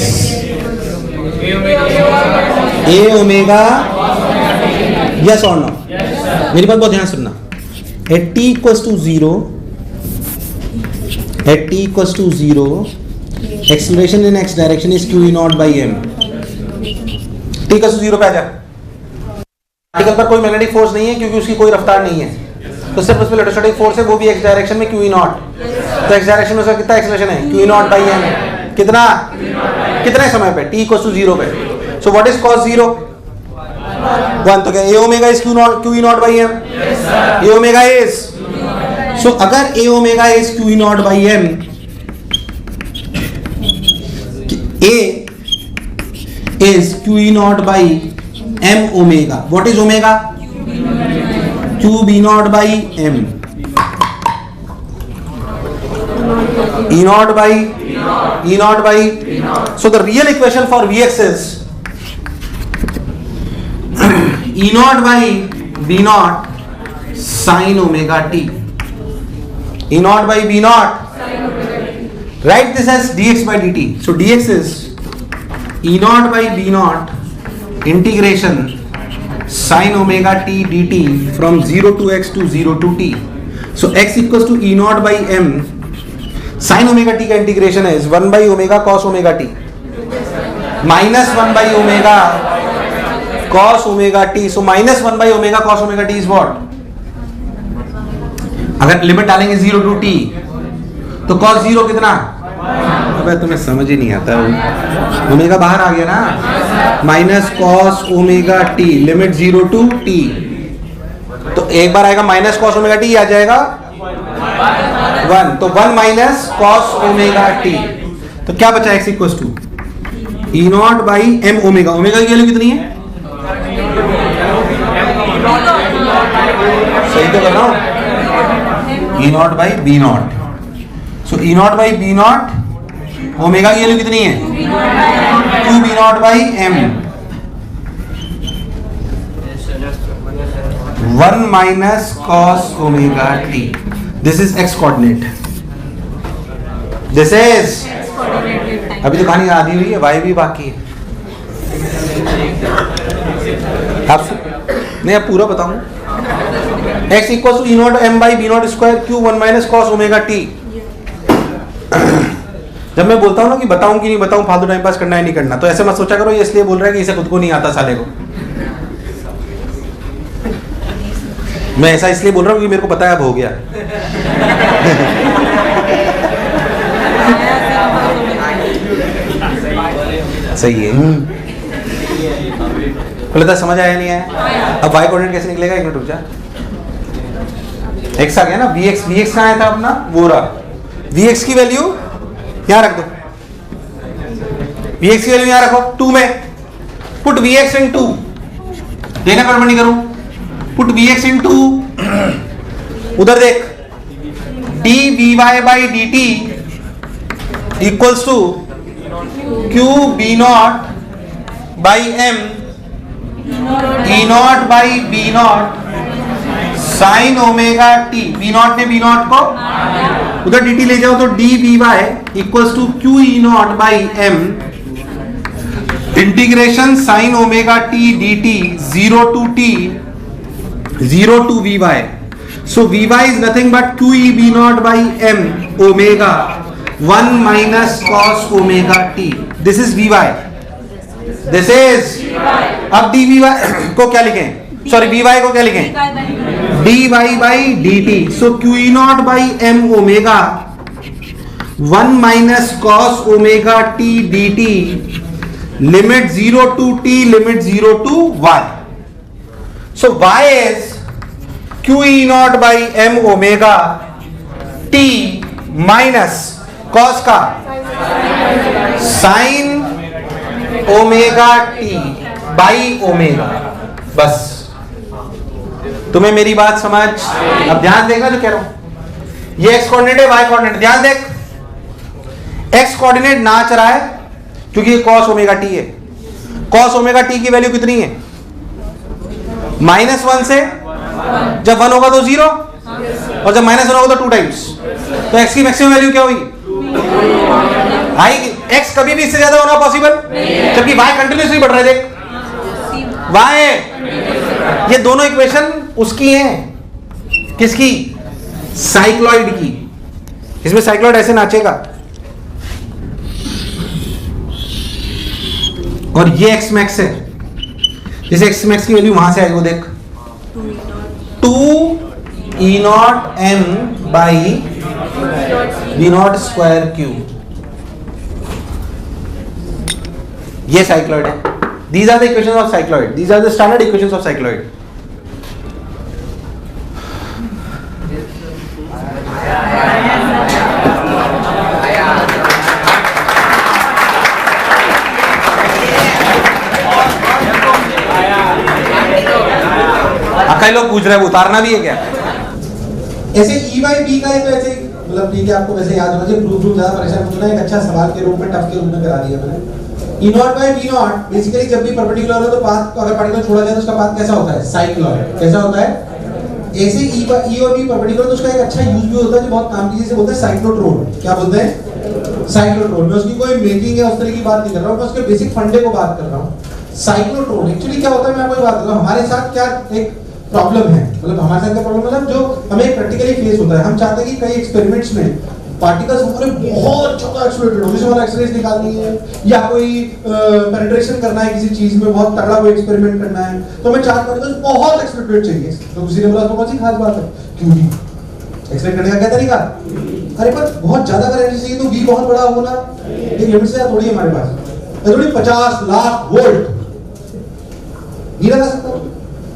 a omega, yes और नो? मेरी बात बहुत ध्यान से सुनना। at t equals to 0, at t equals to 0, acceleration in x direction is q not by m। t equals to 0 पे आ जा। Particle पर कोई मैग्नेटिक फोर्स नहीं है क्योंकि उसकी कोई रफ्तार नहीं है, तो सिर्फ उसमें इलेक्ट्रोस्टैटिक फोर्स है, वो भी x डायरेक्शन में q नॉट। तो x डायरेक्शन में उसका कितना एक्सीलरेशन है? q not by m। कितना? कितने समय पे? t इक्वल्स टू 0 पे। So what is cos 0? 1। तो क्या a omega is q not by m? a omega is, so अगर a omega is q not by m, a is q naught by m omega. What is omega? q b naught by m. E naught by E naught by. So the real equation for Vx is E naught by B naught sin omega t. E naught by B naught. Write this as dx by dt. So dx is E naught by B naught integration sin omega t dt from 0 to x to 0 to t. So x equals to E naught by m. Sin omega t का integration है 1 by omega cos omega t minus 1 by omega cos omega t. So minus 1 by omega cos omega t is what? अगर limit डालेंगे 0 to t तो cos 0 कितना? अबे तुम्हें समझ ही नहीं आता, ओमेगा बाहर आ गया ना, minus cos omega T limit 0 to t। तो एक बार आएगा माइनस कॉस ओमेगा टी, आ जाएगा 1, तो 1 माइनस कॉस ओमेगा टी। तो क्या बचा? x equals to E naught by M omega. Omega की वैल्यू कितनी है? सही तो कर रहा हूं, E naught by B naught. So E naught by B naught, omega की वैल्यू कितनी है? 2 B not by M. 1 minus cos omega T. This is X coordinate. This is, अभी तो कहानी आधी हुई है, वाई भी बाकी है. आप नहीं, अब पूरा बताऊं. x equal to E nought M by B nought square Q 1 minus cos omega T. जब मैं बोलता हूँ ना कि बताऊं कि नहीं बताऊं, फालतू टाइम पास करना है नहीं करना, तो ऐसे मत सोचा करो ये इसलिए बोल रहा है कि इसे खुद को नहीं आता साले को. मैं ऐसा इसलिए बोल रहा हूँ कि मेरे को पता है अब हो गया. सही है. पहले समझ आया नहीं आया? अब y कोऑर्डिनेट कैसे निकलेगा? एक मिनट रुक जा. x आ गया ना, vx कहाँ आया था अपना? वो रहा. vx की वैल्यू यहाँ रख दो. vx की वैल्यू यहाँ रखो 2 में. Put vx in 2. देना कर नहीं करूं. Put vx in 2. उधर देख. dvy by dt equals to q b nought by m e nought by b nought sine omega T. b nought ने b नॉट को उधर dt ले जाओ तो dvy equals to q e nought by m integration sine omega T dt 0 to t 0 to vy. So vy is nothing but q e b naught by m omega 1 minus cos omega t. This is vy. This is. अब dvy को क्या लिखें? Sorry, vy को क्या लिखें? dy by dt. So q e naught by m omega 1 minus cos omega t dt limit 0 to t limit 0 to y. So y is q e naught by m omega t minus cos का sin omega t by omega. बस. तुम्हें मेरी बात समझ? अब ध्यान देखना जो कह रहा हूं. ये x कोऑर्डिनेट है, y कोऑर्डिनेट. ध्यान देख. x कोऑर्डिनेट नाच रहा है क्योंकि ये cos ओमेगा t है. cos ओमेगा t की वैल्यू कितनी है? -1 से. जब 1 होगा तो 0 और जब -1 होगा तो 2 टाइम्स. तो x की मैक्सिमम वैल्यू क्या हुई? x कभी भी इससे ज्यादा होना पॉसिबल, जबकि y कंटिन्यूसली बढ़ रहा है. देख y, ये दोनों इक्वेशन उसकी हैं. किसकी? साइक्लॉइड की. इसमें साइक्लॉइड ऐसे नाचेगा और ये x मैक्स है. जैसे x मैक्स की वैल्यू वहां से आएगी वो देख 2 e not m by v not square Q. ये साइक्लॉइड है. These are the equations of cycloid. These are the standard equations of cycloid. कई लोग पूछ रहे हैं उतारना भी है क्या? ऐसे ई बाई बी का एक ऐसे मतलब ठीक है, आपको वैसे याद होना चाहिए. प्रूफ ज्यादा परेशान होना, एक अच्छा सवाल के रूप में, टफ के रूप में करा दिया मैंने. E naught by B naught basically जब भी परपेंडिकुलर हो तो पाथ को अगर पार्टिकल छोड़ा जाए तो उसका पाथ कैसा होता है? साइक्लॉइड. कैसा होता है? ऐसे ई और बी परपेंडिकुलर तो उसका एक अच्छा यूज भी होता है जो बहुत काम की चीज से बोलते हैं साइक्लोट्रॉन. क्या बोलते हैं? साइक्लोट्रॉन. मैं उसकी कोई मेकिंग है उस तरह की बात नहीं कर रहा हूं, मैं उसके बेसिक फंडे को बात कर रहा हूं. साइक्लोट्रॉन एक्चुअली क्या होता है मैं आपको बात कर रहा हूं. हमारे साथ क्या एक प्रॉब्लम है, मतलब हमारे साथ का प्रॉब्लम मतलब जो हमें प्रैक्टिकली फेस होता है. हम चाहते हैं कि कई एक्सपेरिमेंट्स में पार्टिकल्स हमारे बहुत ज्यादा एक्सेलरेटेड हो, जैसे हमारा एक्सरेज निकालनी है या कोई पेनिट्रेशन करना है किसी चीज में, बहुत तगड़ा कोई एक्सपेरिमेंट करना है, तो हमें चार पार्टिकल्स बहुत एक्सेलरेटेड चाहिए. तो किसी ने बोला तो कौन सी खास बात है? क्यों नहीं एक्सेलरेट करने का क्या तरीका? अरे पर बहुत ज्यादा अगर एनर्जी चाहिए तो वी बहुत बड़ा होना एक लिमिट से थोड़ी है हमारे पास. थोड़ी 50 लाख वोल्ट नहीं लगा सकता.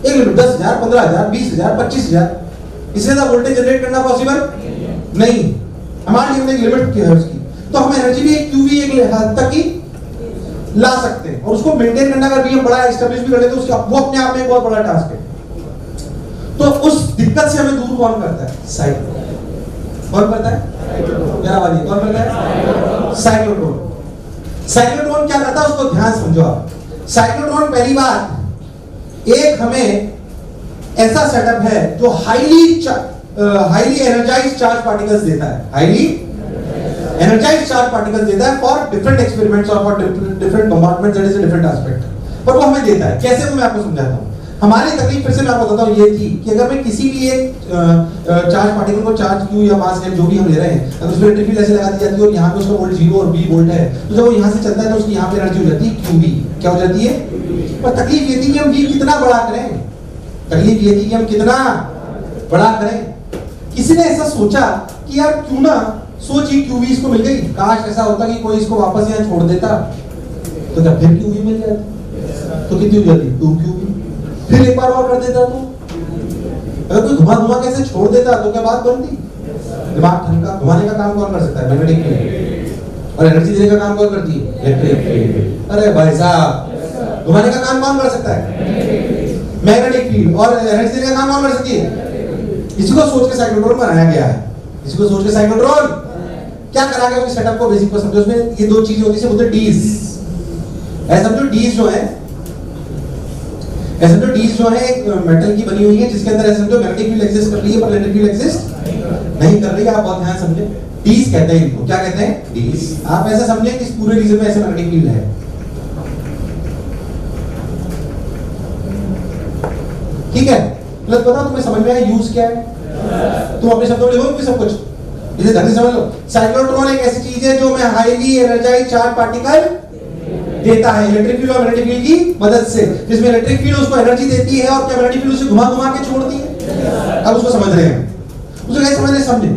एक लिमिट 10,000 15,000 20,000 25,000 इससे ज्यादा वोल्टेज जनरेट करना पॉसिबल नहीं. हमारे लिए एक लिमिट क्या है उसकी, तो हम एनर्जी भी एक क्यू भी एक हद तक ही ला सकते हैं और उसको मेंटेन करना अगर भी हम बड़ा एस्टेब्लिश भी कर लेते तो उसका वो अपने आप में एक बहुत बड़ा टास्क है. तो उस दिक्कत से हमें दूर कौन करता है? साइक्लोट्रॉन. कौन करता है? मेरा वाली कौन करता है? साइक्लोट्रॉन. साइक्लोट्रॉन क्या करता है उसको ध्यान समझो आप. साइक्लोट्रॉन पहली बात एक हमें ऐसा सेटअप है जो हाईली एनर्जाइज्ड चार्ज पार्टिकल्स देता है, हाईली एनर्जाइज्ड चार्ज पार्टिकल्स देता है फॉर डिफरेंट एक्सपेरिमेंट्स और for different bombardment, that is a different aspect. पर वो हमें देता है कैसे, वो मैं आपको समझाता हूं। हमारी तकलीफ फिर से मैं आपको बताता हूं ये थी कि अगर मैं किसी भी एक चार्ज पार्टिकल को चार्ज क्यू या मास m जो भी हम ले रहे हैं, अगर उसमें इलेक्ट्रिक फील्ड ऐसे लगा दी जाती है और यहाँ पे उसका वोल्ट 0 और b वोल्ट है, तो जब वो यहाँ से चलता है तो उसकी यहाँ पे एनर्जी हो जाती है qv। क्या हो जाती है? पर तकलीफ ये थी कि हम v कितना बड़ा करें, तकलीफ ये थी कि हम कितना बड़ा करें। किसी ने ऐसा सोचा कि यार क्यों ना सोचिए qv इसको मिल गई, काश ऐसा होता कि कोई इसको वापस यहाँ छोड़ देता, तो क्या फिर qv मिल जाती? तो कितनी हो जाती? 2qv। फिर एक बार और कर देता तो अगर कोई घुमा कैसे छोड़ देता तो क्या बात बनती? दिमाग ठनका। घुमाने का काम कौन कर सकता है? Magnetic field. और एनर्जी देने का काम कौन करती है? Electric field. अरे भाई साहब, घुमाने का काम कौन कर सकता है? Magnetic field. और एनर्जी देने का काम कौन कर सकती है? इसी को सोच के साइक्लोट्रॉन बनाया गया है। इसी को सोच के साइक्लोट्रॉन क्या करा गया, उसके सेटअप को बेसिक को समझो। उसमें ये दो चीजें होती है, बोलते हैं डीज। ऐसा समझो डीज जो है, ऐसे तो डीज जो है एक मेटल की बनी हुई है जिसके अंदर ऐसे समझो मैग्नेटिक फील्ड एग्जिस्ट कर रही है पर इलेक्ट्रिक फील्ड एग्जिस्ट नहीं कर रही है। आप बहुत ध्यान समझे, डीज कहते हैं इनको। क्या कहते हैं? डीज। आप ऐसे समझे कि इस पूरे रीजन में ऐसे मैग्नेटिक फील्ड है। ठीक है, प्लस बताओ तुम्हें समझ में आया यूज क्या है? तुम अपने शब्दों में लिखोगे सब कुछ, इसे ढंग से समझ लो। साइक्लोट्रॉन एक ऐसी चीज है जो मैं हाईली एनर्जाइज्ड चार्ज पार्टिकल देता है इलेक्ट्रिक फील्ड और मैग्नेटिक फील्ड की मदद से, जिसमें इलेक्ट्रिक फील्ड उसको एनर्जी देती है और क्या मैग्नेटिक फील्ड उसे घुमा के छोड़ती है। अब उसको समझ रहे हैं, उसको कैसे समझ रहे हैं? समझे।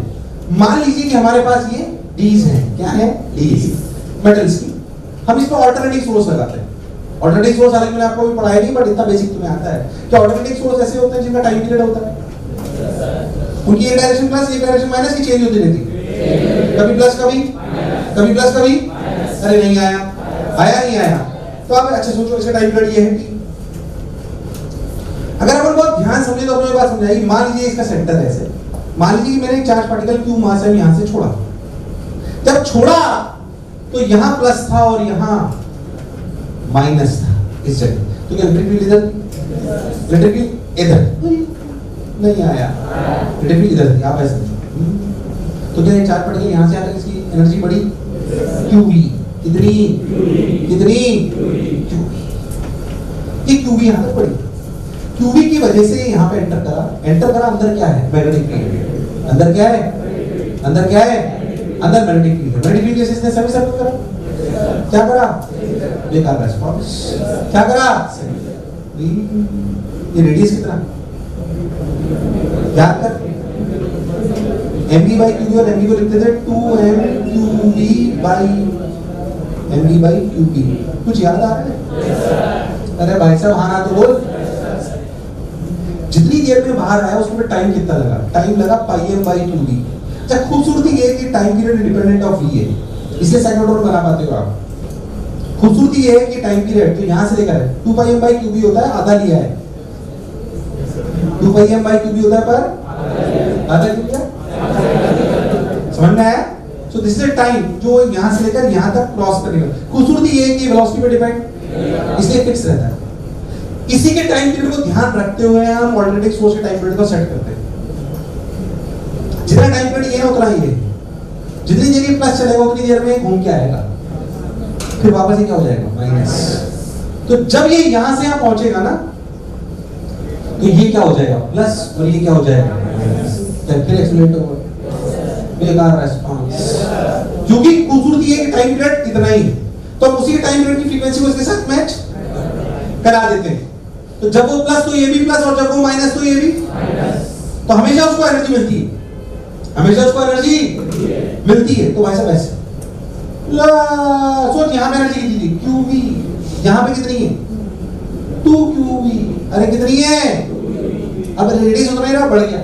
मान लीजिए कि हमारे पास ये डीज है। क्या है? डीज, मेटल्स की। हम इस पर ऑल्टरनेटिव सोर्स लगाते हैं। ऑल्टरनेटिव सोर्स हालांकि मैंने आपको भी पढ़ाया नहीं, बट इतना बेसिक तुम्हें आता है कि ऑल्टरनेटिव सोर्स ऐसे होते हैं जिनका टाइम पीरियड होता है, उनकी एक डायरेक्शन प्लस एक डायरेक्शन माइनस की चेंज होती रहती है। कभी प्लस कभी प्लस कभी, अरे नहीं आया नहीं आया। तो आप अच्छा सोचो, इसका टाइम पीरियड ये है कि अगर अपन बहुत ध्यान समझे तो अपने बात समझाएगी। मान लीजिए इसका सेंटर ऐसे, मान लीजिए कि मैंने एक चार्ज पार्टिकल क्यू मास है यहां से छोड़ा। जब छोड़ा तो यहां प्लस था और यहां माइनस था इस जगह, तो क्या इलेक्ट्रिक फील्ड इधर, इलेक्ट्रिक फील्ड इधर नहीं आया, इलेक्ट्रिक फील्ड इधर थी। आप ऐसे समझो। तो क्या ये चार्ज पार्टिकल यहां से आकर इसकी एनर्जी बढ़ी qv। कितनी QV। ये QV यहां तक पड़ी, QV की वजह से यहां पे एंटर करा। अंदर क्या है? Magnetic field. अंदर क्या है? अंदर मैग्नेटिक फील्ड। मैग्नेटिक फील्ड जैसे इसने सभी सर्कल करा, क्या करा? बेकार रेस्पॉन्स। क्या करा? ये रेडियस कितना याद कर, mv/qv और mv को लिखते थे 2mqv/mv/qp। कुछ याद आ रहा है? अरे भाई साहब हाँ ना तो बोल। जितनी देर में बाहर आया उसमें टाइम कितना लगा? टाइम लगा πm/2v। अच्छा, खूबसूरती ये है कि time period independent of v है, इसलिए साइक्लोट्रॉन बना पाते हो आप। खूबसूरती ये है कि टाइम पीरियड तो यहां से लेकर 2πm/qv होता है, आधा लिया है। 2πm/qv होता है पर आधा लिया। समझ में आया? सो दिस इज टाइम जो यहां से लेकर यहां तक क्रॉस करेगा। खूबसूरती ये है कि वेलोसिटी पे डिपेंड, इसलिए फिक्स रहता है। इसी के टाइम पीरियड को ध्यान रखते हुए हम ऑल्टरनेटिव सोर्स के टाइम पीरियड को सेट करते हैं। जितना टाइम पीरियड ये है उतना ही है, जितनी देर ये प्लस चलेगा उतनी देर में घूम के आएगा, फिर वापस ये क्या हो जाएगा? माइनस। तो जब ये यहां से यहां पहुंचेगा ना तो ये क्या हो जाएगा? प्लस, और ये क्या हो जाएगा? माइनस। फिर एक्सीलरेट होगा, बेकार रेस्पॉन्स। क्योंकि खूबसूरती है कि टाइम पीरियड इतना ही, तो हम उसी टाइम पीरियड की फ्रीक्वेंसी को इसके साथ मैच करा देते हैं। तो जब वो प्लस तो ये भी प्लस, और जब वो माइनस तो ये भी माइनस। तो हमेशा उसको एनर्जी मिलती है, हमेशा उसको एनर्जी मिलती है। तो वैसा वैसे सोच, यहां पे एनर्जी कितनी थी? qv। यहां पे कितनी है? 2qv। अरे कितनी है? अब रेडियस उतना ही ना बढ़ गया।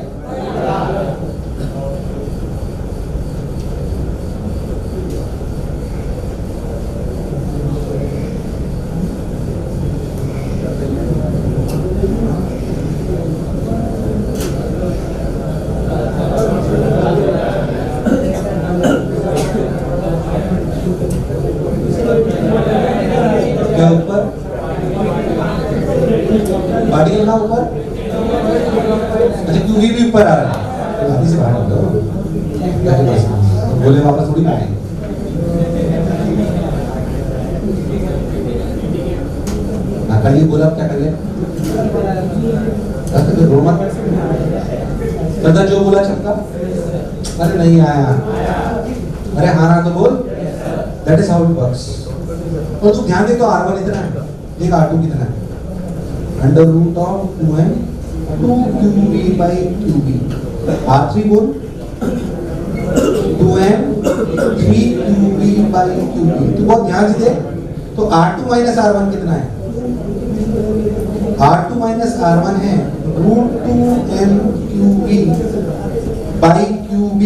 ऊपर पार्टिकल का ऊपर बोले वापस थोड़ी मिलेंगे। कल ये बोला क्या कर लिया? रो मत, मतलब जो बोला चलता। अरे नहीं आया, अरे हाँ ना तो बोल। That is how it works. और तू ध्यान दे तो R1 इतना है, देख R2 कितना है, under root of 2n 2qb by qb। R3 बोल 2n 3qb by qb। तू बहुत ध्यान से देख तो R2 minus R1 कितना है? R2 minus R1 है root 2n qb by qb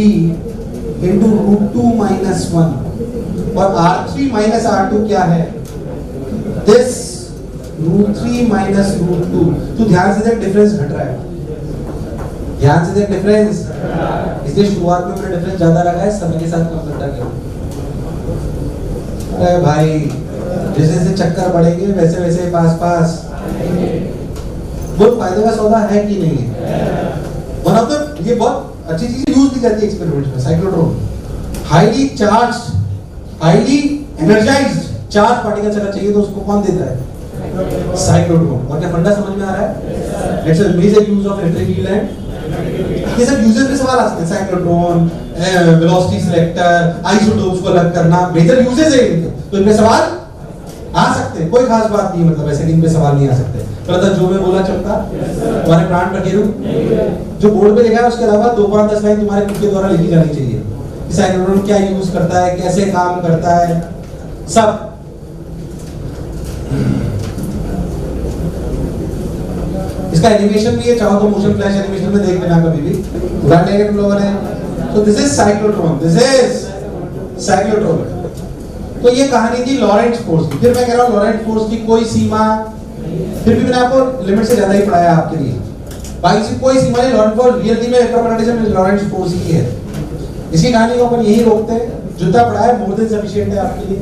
into root 2 minus 1। और R3 minus R2 क्या है? This root 3 minus root 2। तो ध्यान से देख डिफरेंस घट रहा है, ध्यान से देख डिफरेंस। इसलिए शुरुआत में मैंने डिफरेंस ज्यादा लगाया, समय के साथ कम करता गया। अरे भाई जैसे जैसे चक्कर बढ़ेंगे वैसे वैसे पास पास। वो फायदे का सौदा है कि नहीं है? वन ऑफ द, ये बहुत अच्छी चीज यूज की जाती है एक्सपेरिमेंट में, cyclotron. Highly charged, highly energised charge particles अगर चाहिए तो उसको कौन देता है? साइक्लोट्रॉन। और क्या फंडा समझ में आ रहा है? It's a major use of electric field and ये सब यूजेस में सवाल आ सकते हैं। साइक्लोट्रॉन, वेलोसिटी सिलेक्टर, आइसोटोप्स को अलग करना, मेजर यूजेस है इनके, तो इनमें सवाल आ सकते हैं। कोई खास बात नहीं, मतलब ऐसे इन पे सवाल नहीं आ सकते। तो जो मैं बोला चलता तुम्हारे प्राण पखेरु जो बोर्ड पे लिखा है उसके अलावा 2-5-10 लाइन तुम्हारे खुद के द्वारा लिखी जानी चाहिए। साइक्लोट्रॉन क्या यूज करता है, कैसे काम करता है, सब। इसका एनिमेशन भी है, चाहो तो मोशन फ्लैश एनिमेशन में देख लेना कभी भी, उदाहरण लेंगे तुम लोगों ने। तो this is cyclotron, this is cyclotron. तो ये कहानी थी लॉरेंट्ज फोर्स की। फिर मैं कह रहा हूँ लॉरेंट्ज फोर्स की कोई सीमा, फिर भी मैंने आपको लिमिट से ज्यादा ही पढ़ाया आपके लिए। बाकी कोई सीमा नहीं, लॉरेंट्ज फोर्स रियली में इंटरप्रिटेशन लॉरेंट्ज फोर्स ही है। इसकी कहानी को अपन यही रोकते हैं, जितना पढ़ाया मोर देन सफिशिएंट है आपके लिए।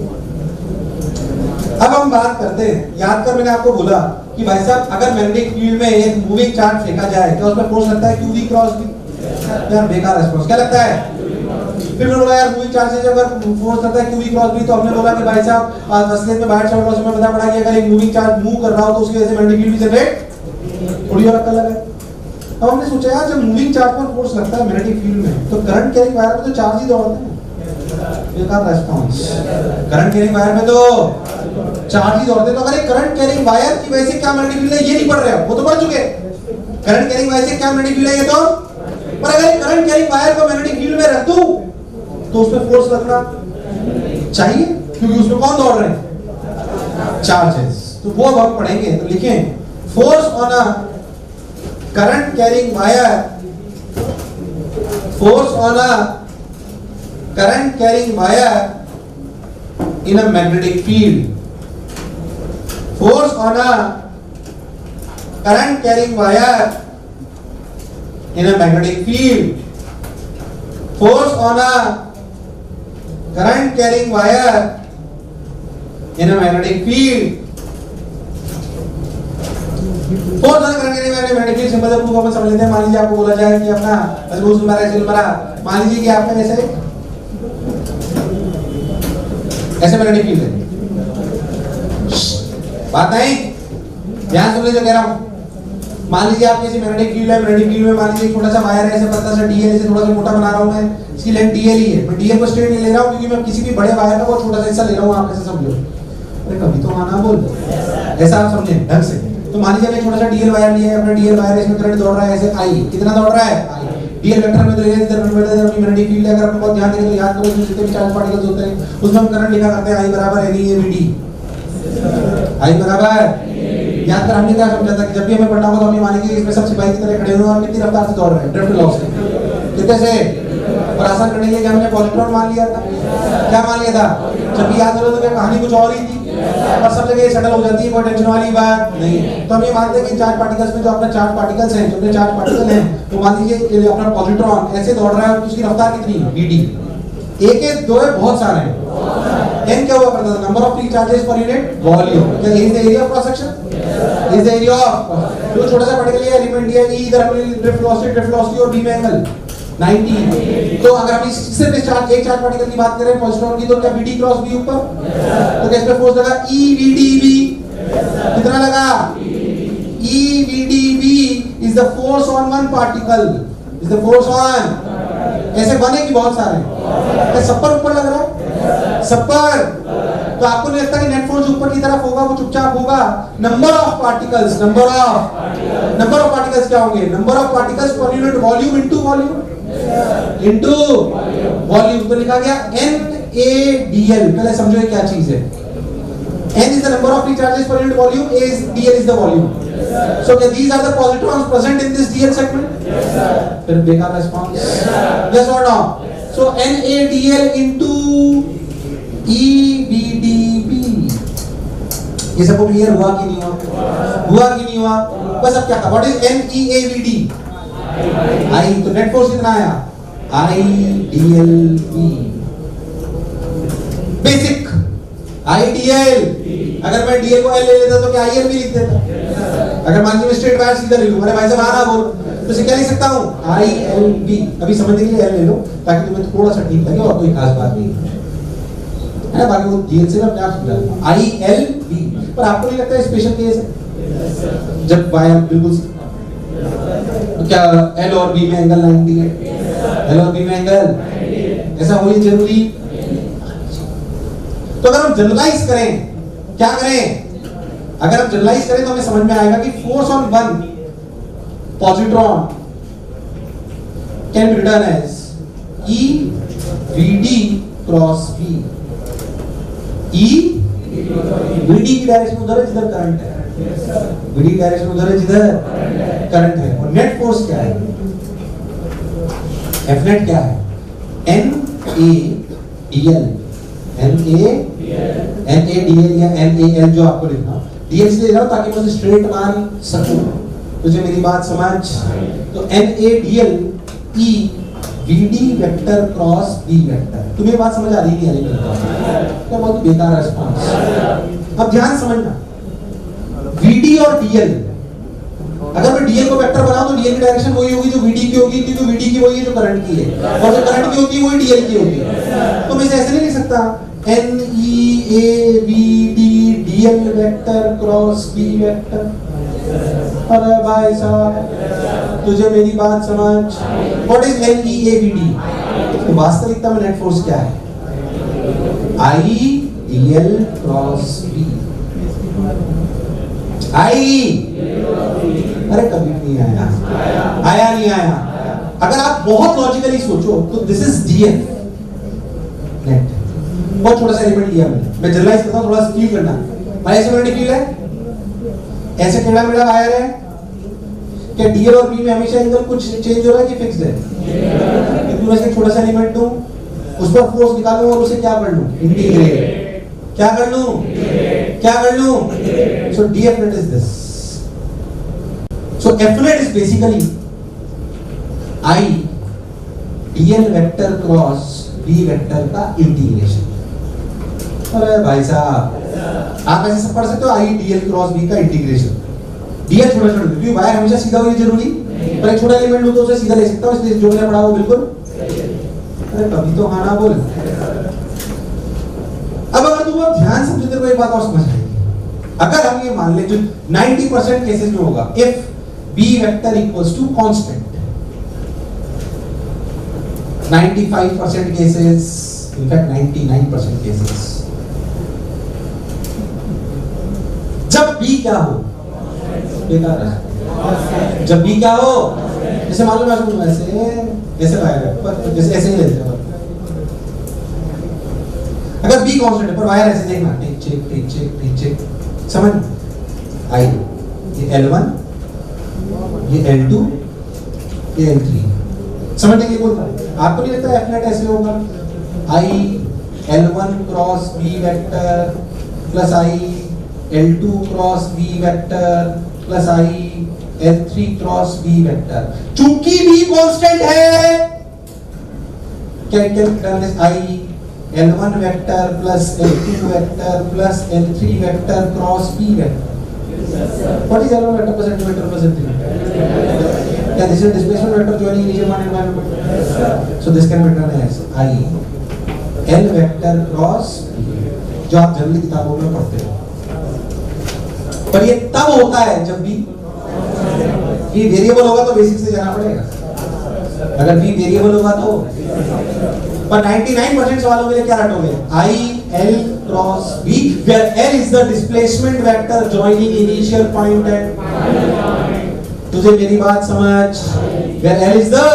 अब हम बात करते हैं, याद कर मैंने आपको बोला कि भाई साहब अगर मैग्नेटिक फील्ड में एक मूविंग चार्ज फेंका जाए क्या उसमें फोर्स लगता है QV क्रॉस B? यार बेकार रिस्पांस, क्या लगता है? फिर मैंने बोला यार मूविंग चार्ज से अगर फोर्स लगता है QV क्रॉस B, तो हमने बोला कि भाई साहब असलियत में बाहर चल रहा है, उसमें पता पड़ा कि अगर एक मूविंग चार्ज मूव कर रहा हो तो उसकी वजह से मैग्नेटिक फील्ड भी जनरेट थोड़ी और अकल लगे। अब हमने सोचा यार जब मूविंग चार्ज पर फोर्स लगता है मैग्नेटिक फील्ड में तो करंट कैरिंग वायर में तो चार्ज ही दौड़ते हैं। बेकार रिस्पांस, करंट कैरिंग वायर में तो चार्ज ही दौड़ते हैं। तो अगर एक करंट कैरिंग वायर की वजह से क्या मैग्नेटिक फील्ड है ये नहीं पढ़ रहे हो, वो तो पढ़ चुके। करंट कैरिंग वायर से क्या मैग्नेटिक फील्ड है ये तो, पर अगर एक करंट कैरिंग वायर को मैग्नेटिक फील्ड में रख दूं तो उसमें फोर्स लगना चाहिए क्योंकि उसमें कौन दौड़ रहे हैं? चार्जेस। तो वो अब हम पढ़ेंगे। तो लिखें force on a current carrying wire, force on a current carrying wire in a magnetic field, force on a current carrying wire in a magnetic field, force on a current carrying wire in a magnetic field, force on a current carrying wire in a magnetic field। Simple सा proof अपन समझ लेते हैं। मान लीजिए आपको बोला जाए कि अपना मजबूत मरा, मान लीजिए कि आपका ऐसे मैग्नेटिक फील्ड है, बात नहीं, ध्यान सुन लीजिए जो कह रहा हूं। मान लीजिए आप किसी मैग्नेटिक फील्ड है, मैग्नेटिक फील्ड में मान लीजिए छोटा सा वायर है, ऐसे पतला सा DL, ऐसे थोड़ा सा मोटा बना रहा हूं मैं, इसकी लेंथ DL ही है। मैं DL को स्ट्रेट नहीं ले रहा हूं क्योंकि मैं किसी भी बड़े वायर का बहुत छोटा सा हिस्सा ले रहा हूं। आप ऐसे समझो, अरे कभी तो आना बोल, ऐसा आप समझे ढंग से। तो मान लीजिए मैं छोटा सा DL वायर लिया है, अपना DL वायर इसमें करंट दौड़ रहा है ऐसे I, कितना दौड़ रहा है I। DL वेक्टर में तो इधर अपनी मैग्नेटिक फील्ड है। अगर आप बहुत ध्यान देंगे तो याद करो जितने भी चार्ज पार्टिकल्स होते हैं उसमें हम करंट लिखा करते हैं I बराबर NEAVD, I बराबर। याद कर हमने क्या समझा था कि जब भी हमें पढ़ना होगा तो हमने मान लीजिए इसमें सब सिपाही की तरह खड़े हुए और कितनी रफ्तार से दौड़ रहे हैं, ड्रिफ्ट वेलोसिटी कितने से। और आसान करने के लिए हमने पॉजिट्रॉन मान लिया था। क्या मान लिया था? जब भी याद करो तो क्या कहानी कुछ और ही थी और सब जगह सेटल हो जाती है, कोई टेंशन वाली बात नहीं। तो हम ये मानते हैं कि चार्ज पार्टिकल्स में जो अपना चार्ज पार्टिकल्स हैं, जो अपने चार्ज पार्टिकल हैं, तो मान लीजिए अपना पॉजिट्रॉन ऐसे दौड़ रहा है और उसकी रफ्तार कितनी VD, एक है दो है बहुत सारे हैं। n क्या हुआ करता था? Number of free charges per unit volume. क्या is the area of cross section, is the area of जो छोटा सा पार्टिकल है एलिमेंट है, इधर अपनी ड्रिफ्ट वेलोसिटी और बीम एंगल 90। तो अगर हम सिर्फ इस चार्ज एक चार्ज पार्टिकल की बात करें पॉजिट्रॉन की, तो क्या BD क्रॉस B ऊपर, तो क्या इस पे फोर्स लगा EVDB, कितना लगा EVDB is the force on one particle, is the force on, ऐसे बने कि बहुत सारे, क्या सब पर ऊपर लग रहा है, सब पर, तो आपको नहीं लगता कि नेट फोर्स ऊपर की तरफ होगा, वो चुपचाप होगा। नंबर ऑफ पार्टिकल्स क्या होंगे, नंबर ऑफ पार्टिकल्स पर यूनिट वॉल्यूम इनटू वॉल्यूम, तो लिखा गया NaDl। पहले समझो ये क्या चीज है, N is the number of free charges per unit volume, dl is the volume, so these are the positrons present in this dl segment, फिर बेकार response, yes or no, so NaDl into EVDB, ये सबको clear हुआ कि नहीं हुआ, बस अब क्या था, व्हाट इज NeAVD, I, तो नेट फोर्स कितना आया IDLV, बेसिक IDL, अगर मैं DL को L ले लेता तो क्या IL भी लिख देता, अगर मान लीजिए स्ट्रेट वायर सीधा ले लूं, अरे भाई साहब आना बोल, तो इसे क्या लिख सकता हूं ILV, अभी समझने के लिए L ले लो ताकि तुम्हें थोड़ा सा ठीक लगे और कोई खास बात नहीं है, बाकी वो DL से अपने आप समझा ILV। पर आपको नहीं लगता है स्पेशल केस है जब वायर बिल्कुल, तो क्या L और B में एंगल 90 है, L और B में एंगल ऐसा होनी जरूरी, तो अगर हम जनरलाइज करें, क्या करें, अगर हम जनरलाइज करें तो हमें समझ में आएगा कि force on one positron can be written as EVD cross B, EVD की डायरेक्शन उधर है जिधर करंट है, VD की डायरेक्शन उधर है जिधर करंट है, और नेट फोर्स क्या है, F नेट क्या है, NaDl, NaDl या NaL जो आपको लिखना, DL से ले जाओ ताकि मैं उसे स्ट्रेट मान सकूं, तुझे मेरी बात समझ, तो NaDl EVD vector cross B vector, तुम्हें बात समझ आ रही है नहीं, क्या बहुत बेकार रिस्पांस। अब ध्यान समझना, VD और DL, अगर मैं DL को वेक्टर बनाऊं तो DL की डायरेक्शन वही होगी जो VD की होगी, क्योंकि VD की वही है जो करंट की है, और जो करंट की होती है वही DL की होती है, तो मैं इसे ऐसे नहीं लिख सकता NeAVD DL vector cross B vector, अरे भाई साहब तुझे मेरी बात समझ, व्हाट इज NeAVD, तो वास्तविकता में नेट फोर्स क्या है IDL क्रॉस B, अरे कभी नहीं आया नहीं आया, अगर आप बहुत लॉजिकली सोचो तो दिस इज DL नेट, बहुत छोटा सा एलिमेंट लिया मैं जनरलाइज करता हूं, थोड़ा सा फील करना, भाई ऐसे मैंने फील है, ऐसे टेढ़ा मेढ़ा वायर है, क्या DL और B में हमेशा एंगल कुछ चेंज हो रहा है कि फिक्स्ड है, क्योंकि मैं इसका छोटा सा एलिमेंट दूं, उस पर फोर्स निकालूं और उसे क्या कर लूं, इंटीग्रेट, क्या कर लूं, so DF net is this, so F net is basically IDL vector cross B vector का इंटीग्रेशन। अरे भाई साहब आप ऐसे सब पढ़ सकते हो IDL क्रॉस B का इंटीग्रेशन, DL छोटा छोटा, क्योंकि वायर हमेशा सीधा हो ये जरूरी, पर एक छोटा एलिमेंट हो तो उसे सीधा ले सकता हूं, इसलिए जो मैंने पढ़ा वो बिल्कुल, अरे कभी तो हाँ ना बोल। अब अगर तुम ध्यान समझे तो एक बात और समझ आएगी, अगर हम ये मान ले जो 90% केसेस में होगा, if B vector equals to constant, 95% cases, in fact 99% cases, जब B क्या हो, बेकार है, जब B क्या हो, जैसे मान लो मैं समझूं ऐसे वायर है, पर जैसे ऐसे ही लेते हैं, अगर B कांस्टेंट है पर वायर ऐसे देखना, टिक चेक, समझ आई, ये L1, ये L2, ये L3, समझने के लिए बोलता है, आपको नहीं लगता F नेट ऐसे होगा, I L1 cross B vector plus I L2 cross B vector plus I L3 cross B vector, चूंकि B कांस्टेंट है, can this I L1 vector plus L2 vector plus L3 vector cross B vector, what is L1 vector plus L2 vector plus L3, क्या this is displacement vector joining initial point and final point? So this can be written as I L vector cross, जो आप generally किताबों में पढ़ते हो। पर ये तब होता है जब भी वेरिएबल होगा तो बेसिक से जाना पड़ेगा। अगर भी वेरिएबल होगा तो, पर 99% सवालों के लिए क्या रटोगे? I L cross B, where L is the displacement vector joining initial point and, तुझे मेरी बात समझ, where L is the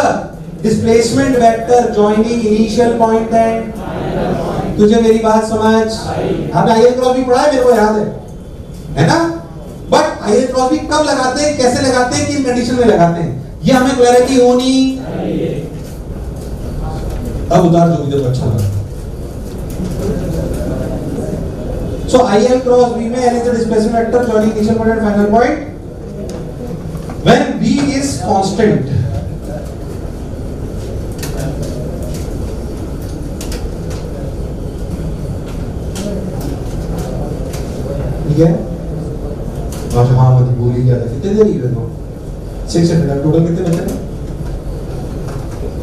displacement vector joining initial point and, तुझे मेरी बात समझ। आपने I L क्रॉस B पढ़ा है, मेरे को याद है ना? बट आई एल क्रॉस भी कब लगाते हैं, कैसे लगाते हैं, किन कंडीशन में लगाते हैं, ये हमें क्लैरिटी होनी। अब उतार जो भी तो अच्छा लगा। So I L cross B में L is the displacement vector joining initial point and final point when B is constant. ठीक है, हाँ मत भूल ही गया था। कितने देर ही तो 6 टोटल कितने बचे थे?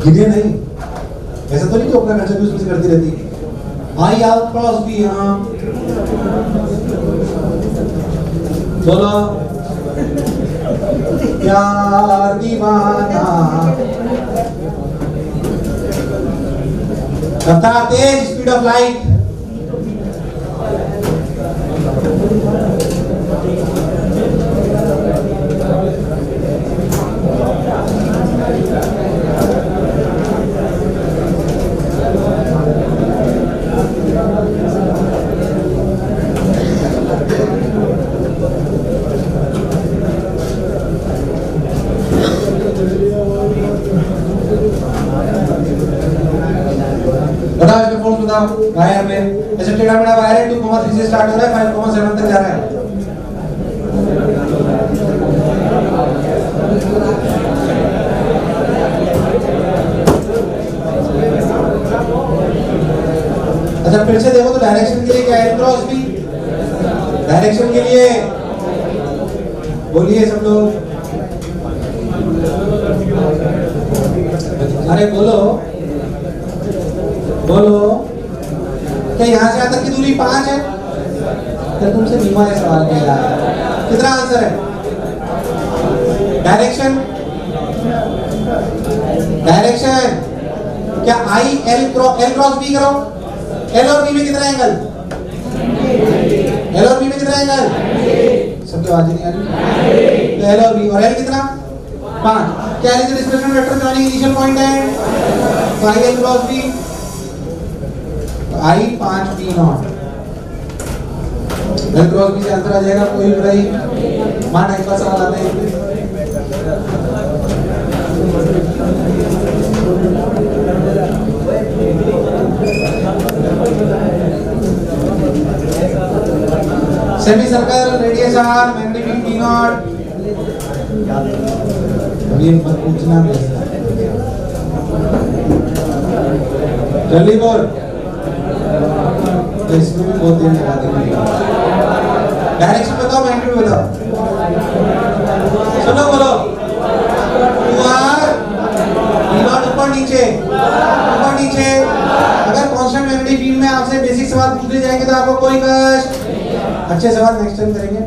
गिने नहीं, ऐसा तो नहीं कि अपना खर्चा भी उसमें से करती रहती है। आई एल क्रॉस बी, हाँ बोलो। प्यार दीवाना, रफ्तार तेज, स्पीड ऑफ लाइट। बताओ इसमें फोर्स बताओ। वायर में ऐसे टेढ़ा मेढ़ा वायर है, 2,3 से स्टार्ट हो रहा है, 5,7 तक जा रहा है। अच्छा फिर से देखो तो डायरेक्शन के लिए क्या है? Cross B. डायरेक्शन के लिए बोलिए सब लोग, अरे बोलो बोलो। क्या यहाँ से यहाँ तक की दूरी 5 है? तो तुमसे नीमा ने सवाल किया, कितना आंसर है? डायरेक्शन, डायरेक्शन क्या आई एल क्रॉस बी करो, एल और बी में कितना एंगल? एल और बी में कितना एंगल? सबकी आवाज नहीं आ रही। तो एल और बी, और एल कितना? 5। क्या is the displacement vector joining initial point है? तो I L cross B, I 5 B nought. L cross B से आंसर आ जाएगा, कोई बुराई। मान टाइप का सवाल आते हैं। Semi circle radius R, magnitude B nought. अभी मत पूछना जल्दी बोल, तो इसमें भी बहुत देर लगा देंगे। डायरेक्शन बताओ, मैग्नीट्यूड बताओ, सुनो बोलो। ऊपर नीचे, ऊपर नीचे। अगर कांस्टेंट मैग्नेटिक फील्ड में आपसे बेसिक सवाल पूछ लिए जाएंगे तो आपको कोई कष्ट। अच्छे सवाल नेक्स्ट टाइम करेंगे।